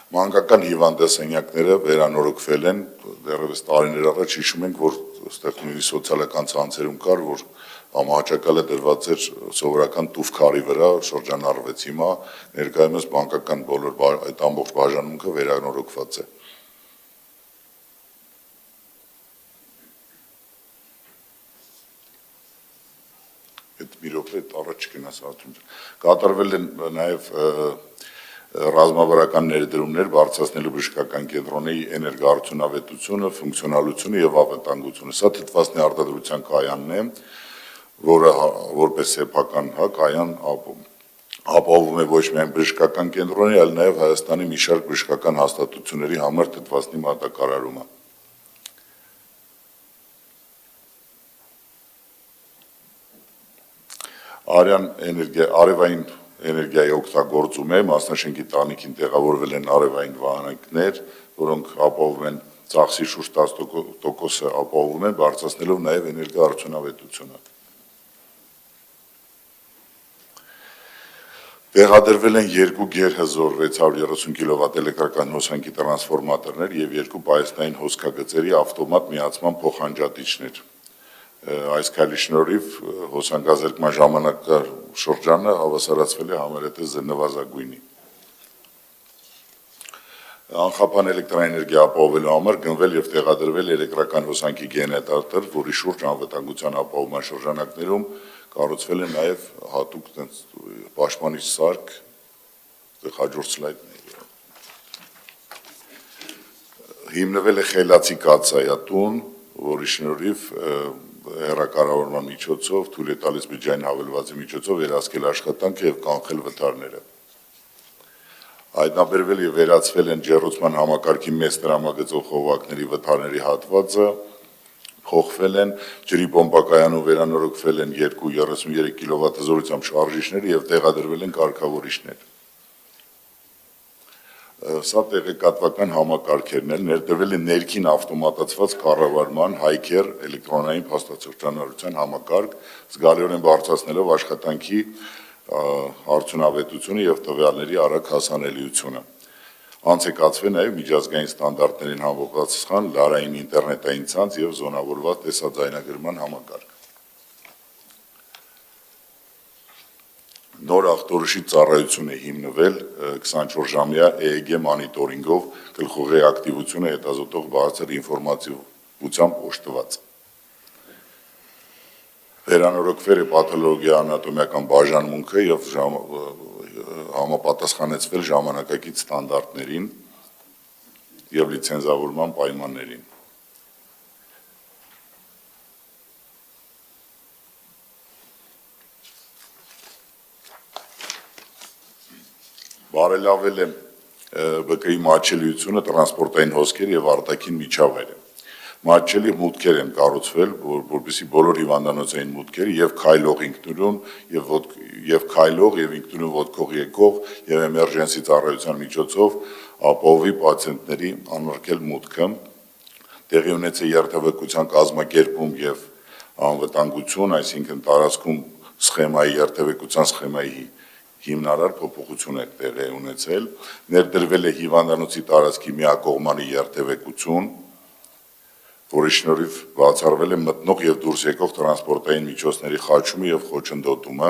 Մանկական հիվանդասենյակները վերանորոգվել են, դեռևս տարիներ առաջ հիշում ենք, որ այստեղ նույնիսկ սոցիալական ցանցերում կար, որ համահաճակալը դրված էր սովորական տուֆքարի վրա, շրջանառվեց, հիմա ներկայումս բանկական բոլոր այդ ամբողջ բաժանմունքը վերանորոգված է։ Այդ մի րոպե առաջ չգնաս արդյունք։ Կատարվել են նաև ռազմավարական ներդրումներ բարձրացնելու բժշկական կենտրոնի էներգոարդյունավետությունը, ֆունկցիոնալությունը եւ անվտանգությունը։ Սա թթվասնի արտադրության կայանն է, որը որպես սեփական կայան ապահովում է ոչ միայն բժշկական կենտրոնի, այլ նաև Հայաստանի մի շարք բժշկական հաստատությունների համար թթվասնի մատակարարումը։ Արևային էներգիայի օգտագործում է, մասնաշենքի տանիքին տեղավորվել են արևային վահանանքներ, որոնք ապահովում են ծախսի շուրջ 10% ապահովում են, բարձրացնելով նաև էներգոարդյունավետությունը։ Տեղադրվել են 2 գերհզոր 630 կՎտ էլեկտրական հոսանքի տրանսֆորմատորներ եւ 2 պայուսնային հոսքագծերի ավտոմատ միացման փոխանջատիչներ։ Այս քայլի շնորհիվ հոսանքազրկման ժամանակաշրջանը հավասարացվել է համարյա նվազագույնի։ Անխափան էլեկտրաէներգիա ապահովելու համար գնվել եւ տեղադրվել էլեկտրական հոսանքի գեներատոր, որի շուրջ անվտանգության ապահովման շրջանակներում կառուցվել է նաեւ հատուկ պաշտպանիչ սարք, հաջորդ սլայդն։ Հիմնվել է խելացի կաթսայատուն, որի շնորհիվ հեռակառավարման միջոցով, թույլ է տալիս բջջային հավելվածի միջոցով վերահսկել աշխատանքը եւ կանխել վթարները։ Հայտնաբերվել եւ վերացվել են ջեռուցման համակարգի մեծ տրամագծով խողովակների վթարների հատվածը, փոխվել են ջրի պոմպակայանում վերանորոգվել են 2 33 կՎտ զորությամբ շարժիչներ եւ տեղադրվել են կարգավորիչներ։ Սա տեղեկատվական համակարգերն են, ներդրվել է ներքին ավտոմատացված կառավարման հայքեր էլեկտրոնային փաստացրջանառության համակարգ, զգալիորեն բարձրացնելով աշխատանքի արդյունավետությունը եւ տվյալների արագ հասանելիությունը։ Անց է կացվել նաեւ միջազգային ստանդարտներին համապատասխան լարային ինտերնետային ցանց եւ զոնավորված տեսաձայնագրման համակարգ։ Նոր ախտորոշի ծառայություն է հիմնվել 24-ժամյա EEG մոնիտորինգով գլխուղի ակտիվությունը հետազոտող բարձր ինֆորմատիվությամբ օժտված։ Վերանորոգվել է պաթոլոգիա անատոմիական բաժանմունքը եւ համապատասխանեցվել ժամանակակից ստանդարտներին եւ լիցենզավորման պայմաններին։ Բարելավել է ԲԿ-ի մատչելիությունը, տրանսպորտային հոսքեր եւ արտաքին միջավայրը։ Մատչելի մուտքեր են կառուցվել, որպեսզի բոլոր հիվանդանոցային մուտքերը եւ քայլող ինքնուրույն եւ քայլող եւ ինքնուրույն ոտքող եկող եւ էմերջենսի ծառայության միջոցով ապահովի պացիենտների անարգել մուտքը։ Տեղի ունեցել երթևեկության կազմակերպում եւ անվտանգություն, այսինքն տարածքում սխեմայի երթևեկության սխեմայի հիմնարար փոփոխություն է տեղի ունեցել, ներդրվել է հիվանդանոցի տարածքի միակողմանի երթևեկություն, որի շնորհիվ բացառվել է մտնող եւ դուրս եկող տրանսպորտային միջոցների խաչումը եւ խոչընդոտումը,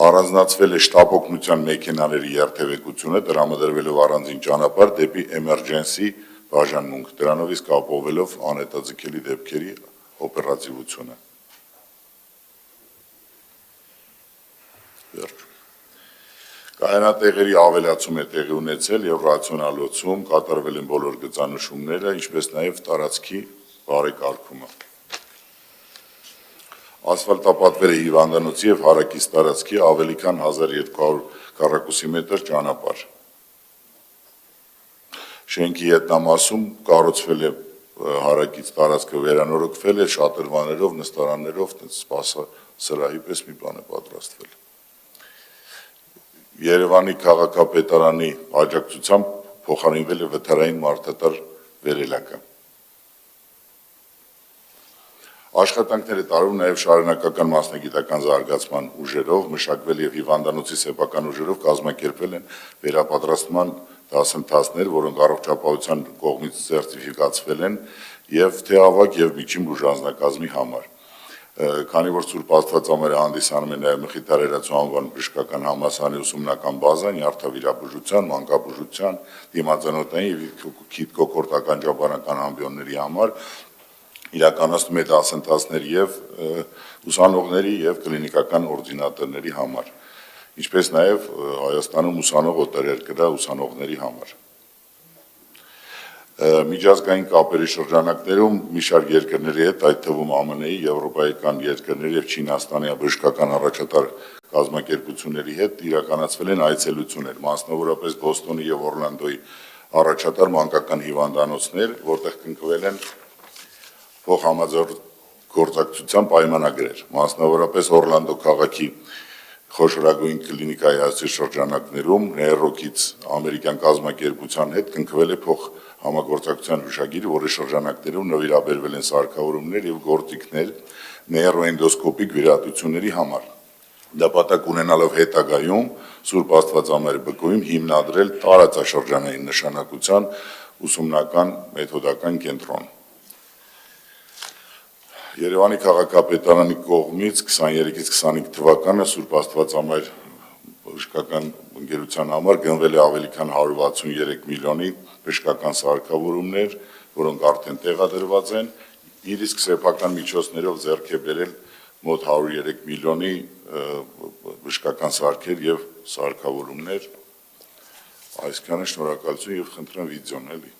առանձնացվել է շտապ օգնության մեքենաների երթևեկությունը, տրամադրվելով առանձին ճանապարհ դեպի էմերջենսի բաժանմունք, դրանով իսկ ապահովելով անհետաձգելի դեպքերի օպերատիվությունը։ Կայանատեղերի ավելացում է տեղի ունեցել եւ ռացիոնալացում, կատարվել են բոլոր գծանշումները, ինչպես նաեւ տարածքի բարեկարգումը։ Ասֆալտապատվել է հիվանդանոցի եւ հարակից տարածքի ավելի քան 1200 քառակուսի մետր ճանապարհ։ Շենքի ետնամասում կառուցվել է հարակից տարածքը վերանորոգվել է շատրվաներով, նստարաններով, սպասասրահի պես մի բան է պատրաստվել։ Երևանի քաղաքապետարանի աջակցությամբ փոխարինվել է վթարային մարդատար վերելակը։ Աշխատանքները տարվում նաև շարունակական մասնագիտական զարգացման ուժերով, մշակվել եւ հիվանդանոցի սեփական ուժերով կազմակերպվել են վերապատրաստման դասընթացներ, որոնք առողջապահության կողմից սերտիֆիկացվել են եւ թե ավագ եւ միջին բուժանձնակազմի համար։ Քանի որ Սուրբ Աստվածամայրը հանդիսանում է նաև Մխիթարերացու անվան բժշկական համալսարանի ուսումնական բազա, նյարդավիրաբուժության, մանկաբուժության, դիմացանոթային եւ քիթկոկորտական ճապանական ամբիոնների համար իրականացնում է դասընթացներ եւ ուսանողների եւ կլինիկական օրդինատորների համար, ինչպես նաեւ Հայաստանում ուսանող օտարերկրյա ուսանողների համար։ Միջազգային կապերի շրջանակներում մի շարք երկրների հետ, այդ թվում ԱՄՆ-ի, եվրոպայական երկրների եւ Չինաստանի բժշկական առաջատար կազմակերպությունների հետ իրականացվել են այցելություններ, մասնավորապես Բոստոնի եւ Օրլանդոյի առաջատար մանկական հիվանդանոցներ, որտեղ կնքվել են փոխհամաձգործակցության պայմանագրեր, մասնավորապես Օրլանդո քաղաքի խոշորագույն կլինիկայի հասցի շրջանակներում Նեյրոքից ամերիկյան կազմակերպության հետ կնքվել է փոխհամագործակցության հուշագիր, որի շրջանակներում նվիրաբերվել են սարքավորումներ եւ գործիքներ նեյրոենդոսկոպիկ վիրահատությունների համար։ Նպատակ ունենալով հետագայում Սուրբ Աստվածամայրի բկույմ հիմնադրել տարածաշրջանային նշանակության ուսումնական մեթոդական կենտրոն։ Երևանի քաղաքապետարանի կողմից 23-ից 25 թվականը Սուրբ Աստվածամայր բժշկական ընկերության համար գնվել է ավելի քան 163 միլիոնի բժշկական սարքավորումներ, որոնք արդեն տեղադրված են, իր իսկ սեփական միջոցներով ձեռք է բերել մոտ 103 միլիոնի բժշկական սարքեր եւ սարքավորումներ։ Այսքանը շնորհակալություն եւ խնդրեմ վիդեոն էլի։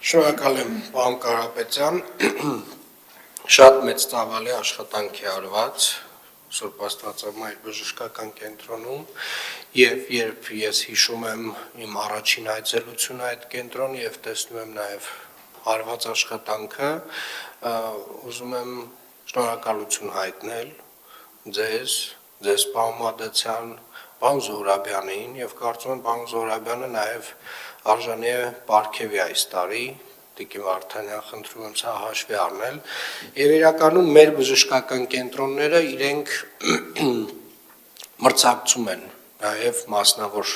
Շնորհակալ եմ, պարոն Կարապետյան, շատ մեծ ծավալի աշխատանք է արված Սուրբ Աստվածամայր բժշկական կենտրոնում եւ երբ ես հիշում եմ իմ առաջին այցելությունը այդ կենտրոն եւ տեսնում եմ նաեւ արված աշխատանքը, ուզում եմ շնորհակալություն հայտնել ձեզ պարոն Մադեցյան, պարոն Զոհրաբյանին եւ կարծում եմ պարոն Զոհրաբյանը նաեւ արժանի է պարգևի այս տարի, Տիկին Վարդանյան, խնդրում եմ սա հաշվի առնել, եւ իրականում մեր բժշկական կենտրոնները իրենք մրցակցում են նաեւ մասնավոր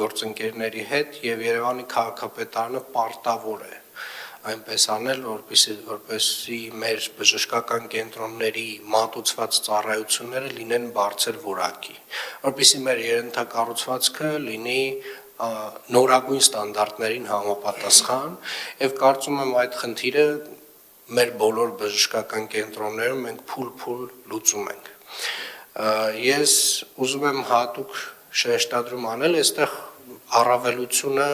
գործընկերների հետ եւ Երևանի քաղաքապետարանը պարտավոր է այնպես անել, որպեսզի մեր բժշկական կենտրոնների մատուցված ծառայությունները լինեն բարձր որակի, որպեսզի մեր երընթակառուցվածքը լինի նորագույն ստանդարտներին համապատասխան եւ կարծում եմ այդ խնդիրը մեր բոլոր բժշկական կենտրոններում մենք փուլ լուծում ենք։ Ես ուզում եմ հատուկ շեշտադրում անել, այստեղ առավելությունը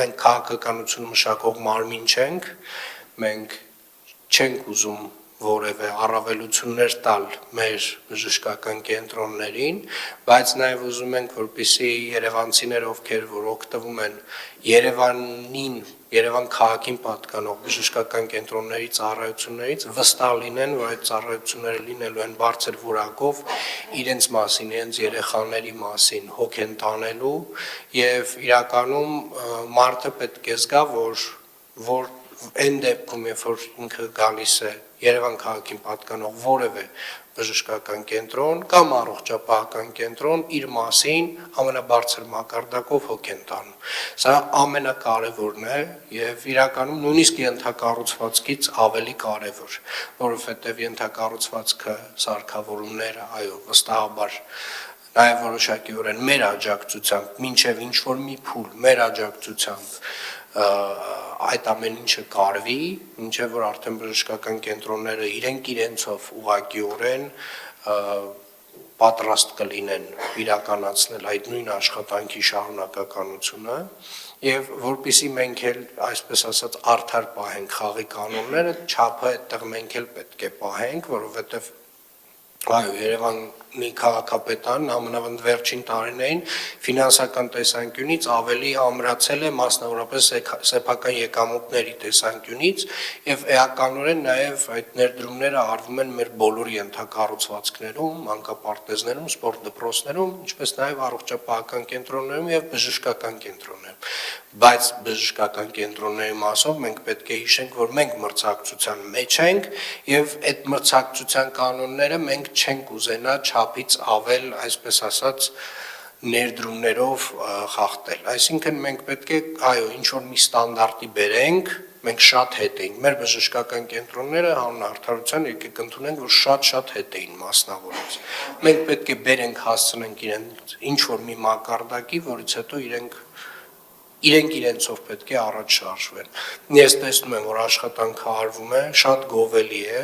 մենք քաղաքականություն մշակող մարմին չենք, մենք չենք ուզում որևէ առավելություններ տալ մեր բժշկական կենտրոններին, բայց նաև ուզում ենք, որպեսզի երևանցիներ, ովքեր որ օգտվում են Երևան քաղաքին պատկանող բժշկական կենտրոնների ծառայություններից, վստահ լինեն, որ այդ ծառայությունները լինելու են բարձր որակով, իրենց մասին, իրենց երեխաների մասին հոգ են տանելու եւ իրականում մարդը պետք է զգա, որ այն դեպքում, երբ որ ինքը գալիս է Երևան քաղաքին պատկանող որևէ բժշկական կենտրոն կամ առողջապահական կենտրոն, իր մասին ամենաբարձր մակարդակով հոգ են տանում։ Սա ամենակարևորն է եւ իրականում նույնիսկ ենթակառուցվածքից ավելի կարևոր, որովհետեւ ենթակառուցվածքը, սարքավորումները, այո, վստահաբար նաև որոշակիորեն մեր աջակցությամբ, մինչև ինչ որ մի փուլ մեր աջակցությամբ այդ ամեն ինչը կարվի, մինչև որ արդեն բժշկական կենտրոնները իրենցով ուղղակիորեն պատրաստ կլինեն իրականացնել այդ նույն աշխատանքի շարունակականությունը եւ որpիսի մենք էլ այսպես ասած արդար պահենք խաղի կանոնները, չափը այդտեղ մենք էլ պետք է պահենք, որովհետեւ այո, Երևանի քաղաքապետարան ամենավանդ վերջին տարիներին ֆինանսական տեսանկյունից ավելի ամրացել է, մասնավորապես սեփական եկամուտների տեսանկյունից եւ էականորեն նաեւ այդ ներդրումները արվում են մեր բոլոր ենթակառուցվածքներում, մանկապարտեզներում, սպորտ դպրոցներում, ինչպես նաեւ առողջապահական կենտրոններում եւ բժշկական կենտրոններում։ Բայց բժշկական կենտրոնների մասով մենք պետք է հիշենք, որ մենք մրցակցության մեջ ենք եւ այդ մրցակցության կանոնները մենք չենք ուզենա չափից ավել, այսպես ասած, ներդրումներով խախտել։ Այսինքն մենք պետք է, այո, ինչ որ մի ստանդարտի բերենք, մենք շատ հետ էինք։ Մեր բժշկական կենտրոնները հանուն արդարության եկեք ընդունենք, որ շատ հետ էին մասնավորած։ Մենք պետք է բերենք, հասցնենք իրենց ինչ որ մի մակարդակի, որից հետո իրենցով պետք է առաջ շարժվեն։ Ես տեսնում եմ, որ աշխատանքը արվում է, շատ գովելի է,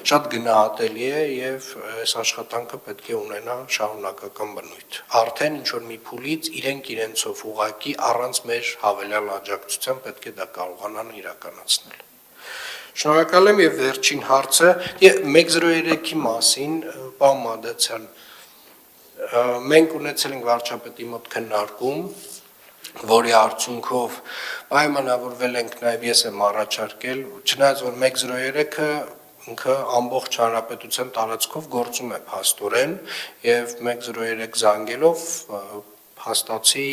շատ գնահատելի է եւ այս աշխատանքը պետք է ունենա շարունակական բնույթ։ Արդեն ինչ որ մի փուլից իրենցով ուղակի առանց մեր հավելյալ աջակցության պետք է դա կարողանան իրականացնել։ Շնորհակալ եմ եւ վերջին հարցը 103-ի մասին, պարոն Մադացյան, մենք ունեցել ենք վարչապետի մոտ քննարկում, որի արդյունքով պայմանավորվել ենք նաև ես եմ առաջարկել, չնայած որ 103-ը ինքը ամբողջ հանրապետության տարածքով գործում է փաստորեն եւ 103 զանգելով հաստացի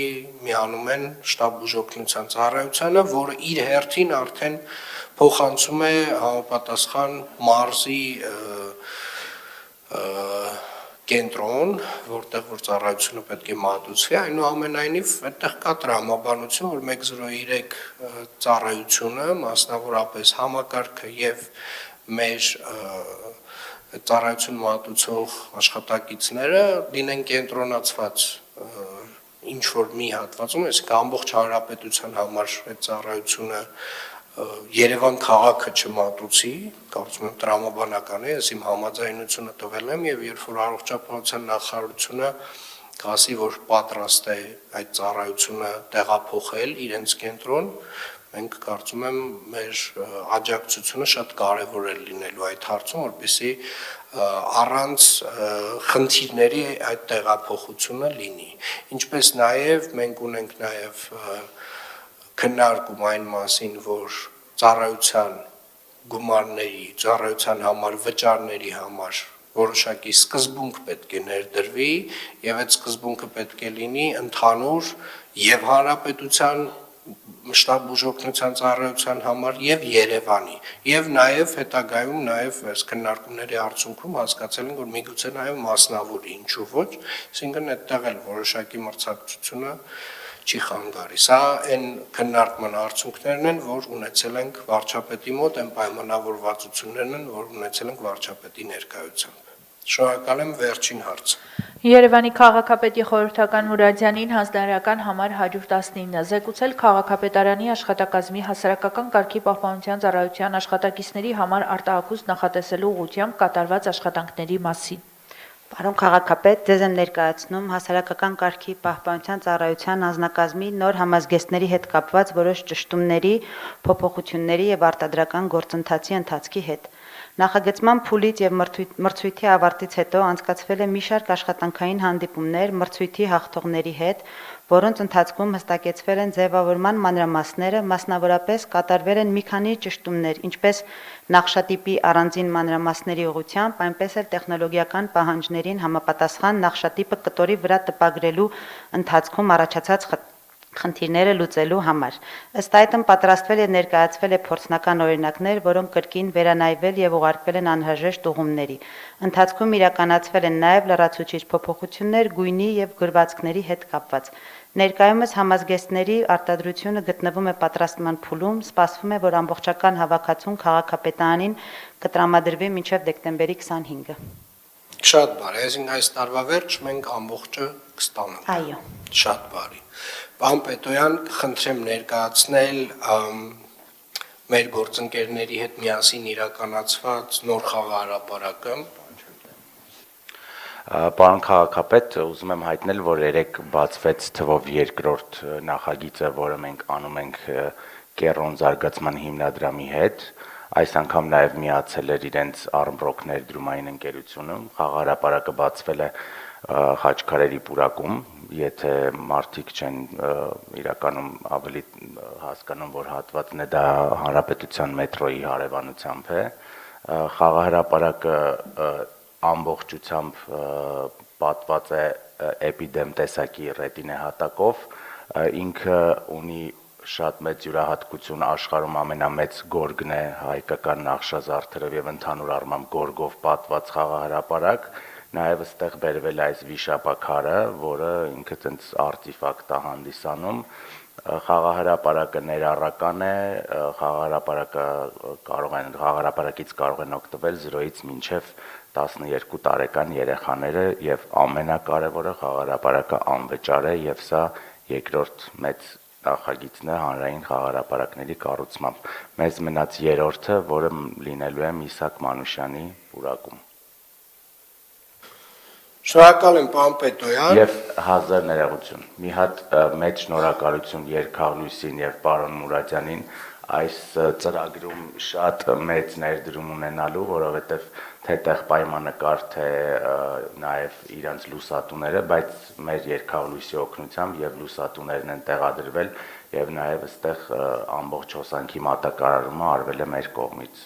միանում են շտաբ բուժօգնության ծառայությանը, որը իր հերթին արդեն փոխանցում է համապատասխան մարզի կենտրոն, որտեղ որ ծառայությունը պետք է մատուցվի, այնուամենայնիվ այդտեղ կա տրամաբանություն, որ 103 ծառայությունը, մասնավորապես համակարգը եւ մեր ծառայություն մատուցող աշխատակիցները լինեն կենտրոնացված ինչ որ մի հատվածում, այսինքն ամբողջ հանրապետության համար այդ ծառայությունը Երևան քաղաքը չմատուցի, կարծում եմ տրամաբանական է, ես իմ համաձայնությունը տվել եմ եւ երբ որ առողջապահության նախարարությունը կասի, որ պատրաստ է այդ ծառայությունը տեղափոխել իրենց կենտրոն, մենք կարծում եմ մեր աջակցությունը շատ կարեւոր է լինելու այդ հարցում, որպեսզի առանց խնդիրների այդ տեղափոխությունը լինի։ Ինչպես նաեւ մենք ունենք նաեւ քննարկում այն մասին, որ ծառայության գումարների, ծառայության համար, վճարների համար որոշակի սկզբունք պետք է ներդրվի եւ այդ սկզբունքը պետք է լինի ընդհանուր եւ հանրապետության շտաբ բուժօգնության ծառայության համար եւ Երևանի եւ նաեւ հետագայում նաեւ այս քննարկումների արդյունքում հասկացել ենք, որ միգուցե նաեւ մասնավորի, ինչու ոչ, այսինքն այդտեղ էլ որոշակի մրցակցությունը չի խանգարի։ Սա այն քննարկման արդյունքներն են, որ ունեցել ենք վարչապետի մոտ, այն պայմանավորվածություններն են, որ ունեցել ենք վարչապետի ներկայությամբ։ Շնորհակալ եմ, վերջին հարց։ Երևանի քաղաքապետի խորհրդական Մուրադյանին հանձնարարական համար 119 զեկուցել քաղաքապետարանի աշխատակազմի հասարակական կարգի պահպանության ծառայության աշխատակիցների համար արտահայտust նախատեսելու ուղղությամբ կատարված աշխատանքների մասին։ Պարոն քաղաքապետ, ձեզ եմ ներկայացնում հասարակական կարգի պահպանության ծառայության անձնակազմի նոր համազգեստների հետ կապված որոշ ճշտումների, փոփոխությունների եւ արտադրական գործընթացի ընթացքի հետ։ Նախագծման փուլից եւ մրցույթի ավարտից հետո անցկացվել է մի շարք աշխատանքային հանդիպումներ մրցույթի հաղթողների հետ, որոնց ընթացքում հստակեցվել են ձևավորման մանրամասները, մասնավորապես կատարվել են մի քանի ճշտումներ, ինչպես նախշատիպի առանձին մանրամասների ուղղությամբ, այնպես էլ տեխնոլոգիական պահանջներին համապատասխան նախշատիպը կտորի վրա տպագրելու ընթացքում առաջացած խնդիրները լուծելու համար։ Ըստ այդմ պատրաստվել եւ ներկայացվել է փորձնական օրինակներ, որոնք կրկին վերանայվել եւ ուղարկվել են անհրաժեշտ ուղումների։ Ընթացքում իրականացվել են նաեւ լրացուցիչ փոփոխություններ գույնի եւ գրվածքների հետ կապված։ Ներկայումս համազգեստների արտադրությունը գտնվում է պատրաստման փուլում, սպասվում է, որ ամբողջական հավաքածուն քաղաքապետարանին կտրամադրվի մինչև դեկտեմբերի 25-ը։ Շատ բարի, այսինքն այս տարվա վերջ մենք ամբողջը կստանանք։ Այո։ Շատ բարի։ Պարոն Պետոյան, կխնդրեմ ներկայացնել մեր գործընկերների հետ միասին իրականացված նոր խաղահարապարակը։ Պարոն քաղաքապետ, ուզում եմ հայտնել, որ երեք բացվեց թվով երկրորդ նախագիծը, որը մենք անում ենք Կեռոն զարգացման հիմնադրամի հետ։ Այս անգամ նաև միացել էր իրենց Armrock ներդրումային ընկերությունում։ Խաղահարապարակը բացվել է Խաչքարերի պուրակում, եթե մարդիկ չեն իրականում ավելի հասկանում, որ հատվածն է դա Հանրապետության մետրոյի հարևանությամբ է։ Խաղահարապարակը ամբողջությամբ պատված է էպիդեմ տեսակի ռետինե հատակով, ինքը ունի շատ մեծ յուրահատկություն, աշխարհում ամենամեծ գորգն է հայկական Նախշազարդերով եւ ընդհանուր առմամբ գորգով պատված խաղահարապարակ, նաեւ այստեղ բերվել է այս վիշապաքարը, որը ինքը տենց արտիֆակտ է հանդիսանում։ Խաղահարապարակը ներառական է, խաղահարապարակից կարող են օգտվել 0-ից մինչև 12 տարեկան երեխաները եւ ամենակարևորը խաղահարապարակը անվճար է եւ սա երկրորդ մեծ նախագիծն է հանրային խաղահարապարակների կառուցմամբ։ Մեզ մնաց երրորդը, որը լինելու է Միսակ Մանուշյանի պուրակում։ Շնորհակալ եմ, պարոն Պետոյան։ Եվ հազար ներողություն։ Մի հատ մեծ շնորհակալություն Երկհաղլույսին եւ պարոն Մուրադյանին այս ծրագրում շատ մեծ ներդրում ունենալու, որովհետեւ թե տեղ պայմանկար, թե նաեւ իրանց լուսատուները, բայց մեր Երկհաղլույսի օգնությամբ եւ լուսատուներն են տեղադրվել եւ նաեւ այստեղ ամբողջ հոսանքի մատակարարումը արվել է մեր կողմից։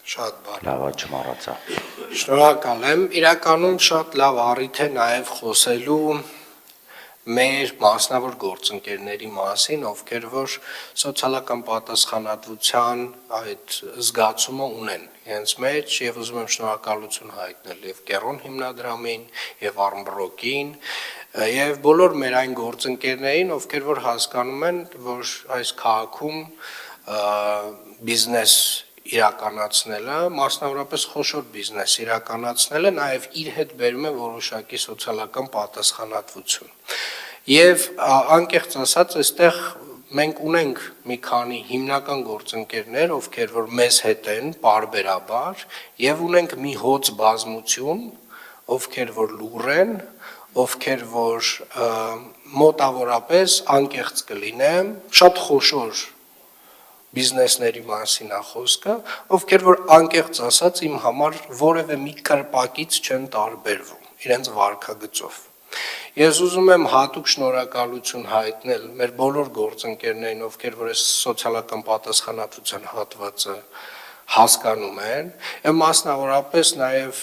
Շատ բարի։ Լավ չմոռացա։ Շնորհակալ եմ։ Իրականում շատ լավ առիթ է նաև խոսելու մեր մասնավոր գործընկերների մասին, ովքեր որ սոցիալական պատասխանատվության այդ զգացումը ունեն իրենց մեջ, եւ ուզում եմ շնորհակալություն հայտնել եւ Կեռոն հիմնադրամին, եւ Armrock-ին, եւ բոլոր մեր այն գործընկերներին, ովքեր որ հասկանում են, որ այս քաղաքում բիզնես իրականացնելը, մասնավորապես խոշոր բիզնես իրականացնելը նաև իր հետ բերում է որոշակի սոցիալական պատասխանատվություն։ Եվ անկեղծ ասած, այստեղ մենք ունենք մի քանի հիմնական գործընկերներ, ովքեր որ մեզ հետ են պարբերաբար, եւ ունենք մի հոծ բազմություն, ովքեր որ լուռ են, ովքեր որ մոտավորապես անկեղծ կլինեմ, շատ խոշոր բիզնեսների մասին է խոսքը, ովքեր որ անկեղծ ասած իմ համար որևէ մի կրպակից չեն տարբերվում իրենց վարքագծով։ Ես ուզում եմ հատուկ շնորհակալություն հայտնել մեր բոլոր գործընկերներին, ովքեր որ այս սոցիալական պատասխանատվության հատվածը հասկանում են, եւ մասնավորապես նաեւ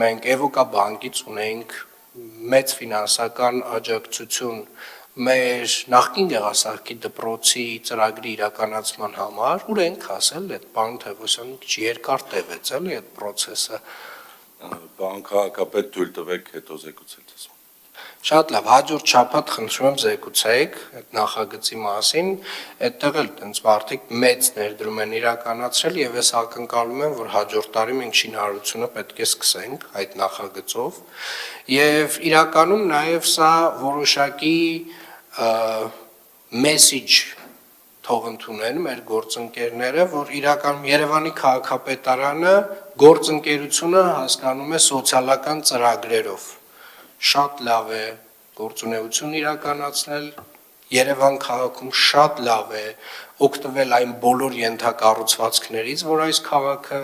մենք Էվոկա բանկից ունենք մեծ ֆինանսական աջակցություն մեր նախկին գեղասահքի դպրոցի ծրագրի իրականացման համար, ուր ենք ասել, այդ պարոն Թևոսյանը քիչ երկար տևեց, էլի այդ process-ը։ Պարոն քաղաքապետ, թույլ տվեք հետո զեկուցել։ Շատ լավ, հաջորդ շաբաթ խնդրում եմ զեկուցեք այդ նախագծի մասին, այդտեղ էլ տենց մարդիկ մեծ ներդրում են իրականացրել եւ ես ակնկալում եմ, որ հաջորդ տարի մենք շինարարությունը պետք է սկսենք այդ նախագծով եւ իրականում նաեւ սա որոշակի մեսեջ թող ընդունեն մեր գործընկերները, որ իրականում Երևանի քաղաքապետարանը գործընկերությունը հասկանում է սոցիալական ծրագրերով։ Շատ լավ է գործունեություն իրականացնել Երևան քաղաքում շատ լավ է օգտվել այն բոլոր ենթակառուցվածքներից, որ այս քաղաքը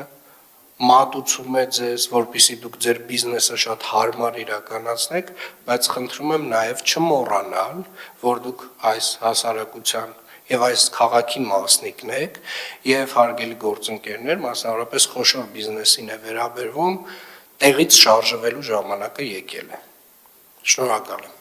մատուցում է ձեզ, որպեսզի դուք ձեր բիզնեսը շատ հարմար իրականացնեք, բայց խնդրում եմ նաև չմոռանալ, որ դուք այս հասարակության եւ այս քաղաքի մասնիկն եք եւ հարգելի գործընկերներ, մասնավորապես խոշոր բիզնեսին է վերաբերվում, տեղից շարժվելու ժամանակը եկել է։ Շնորհակալ եմ։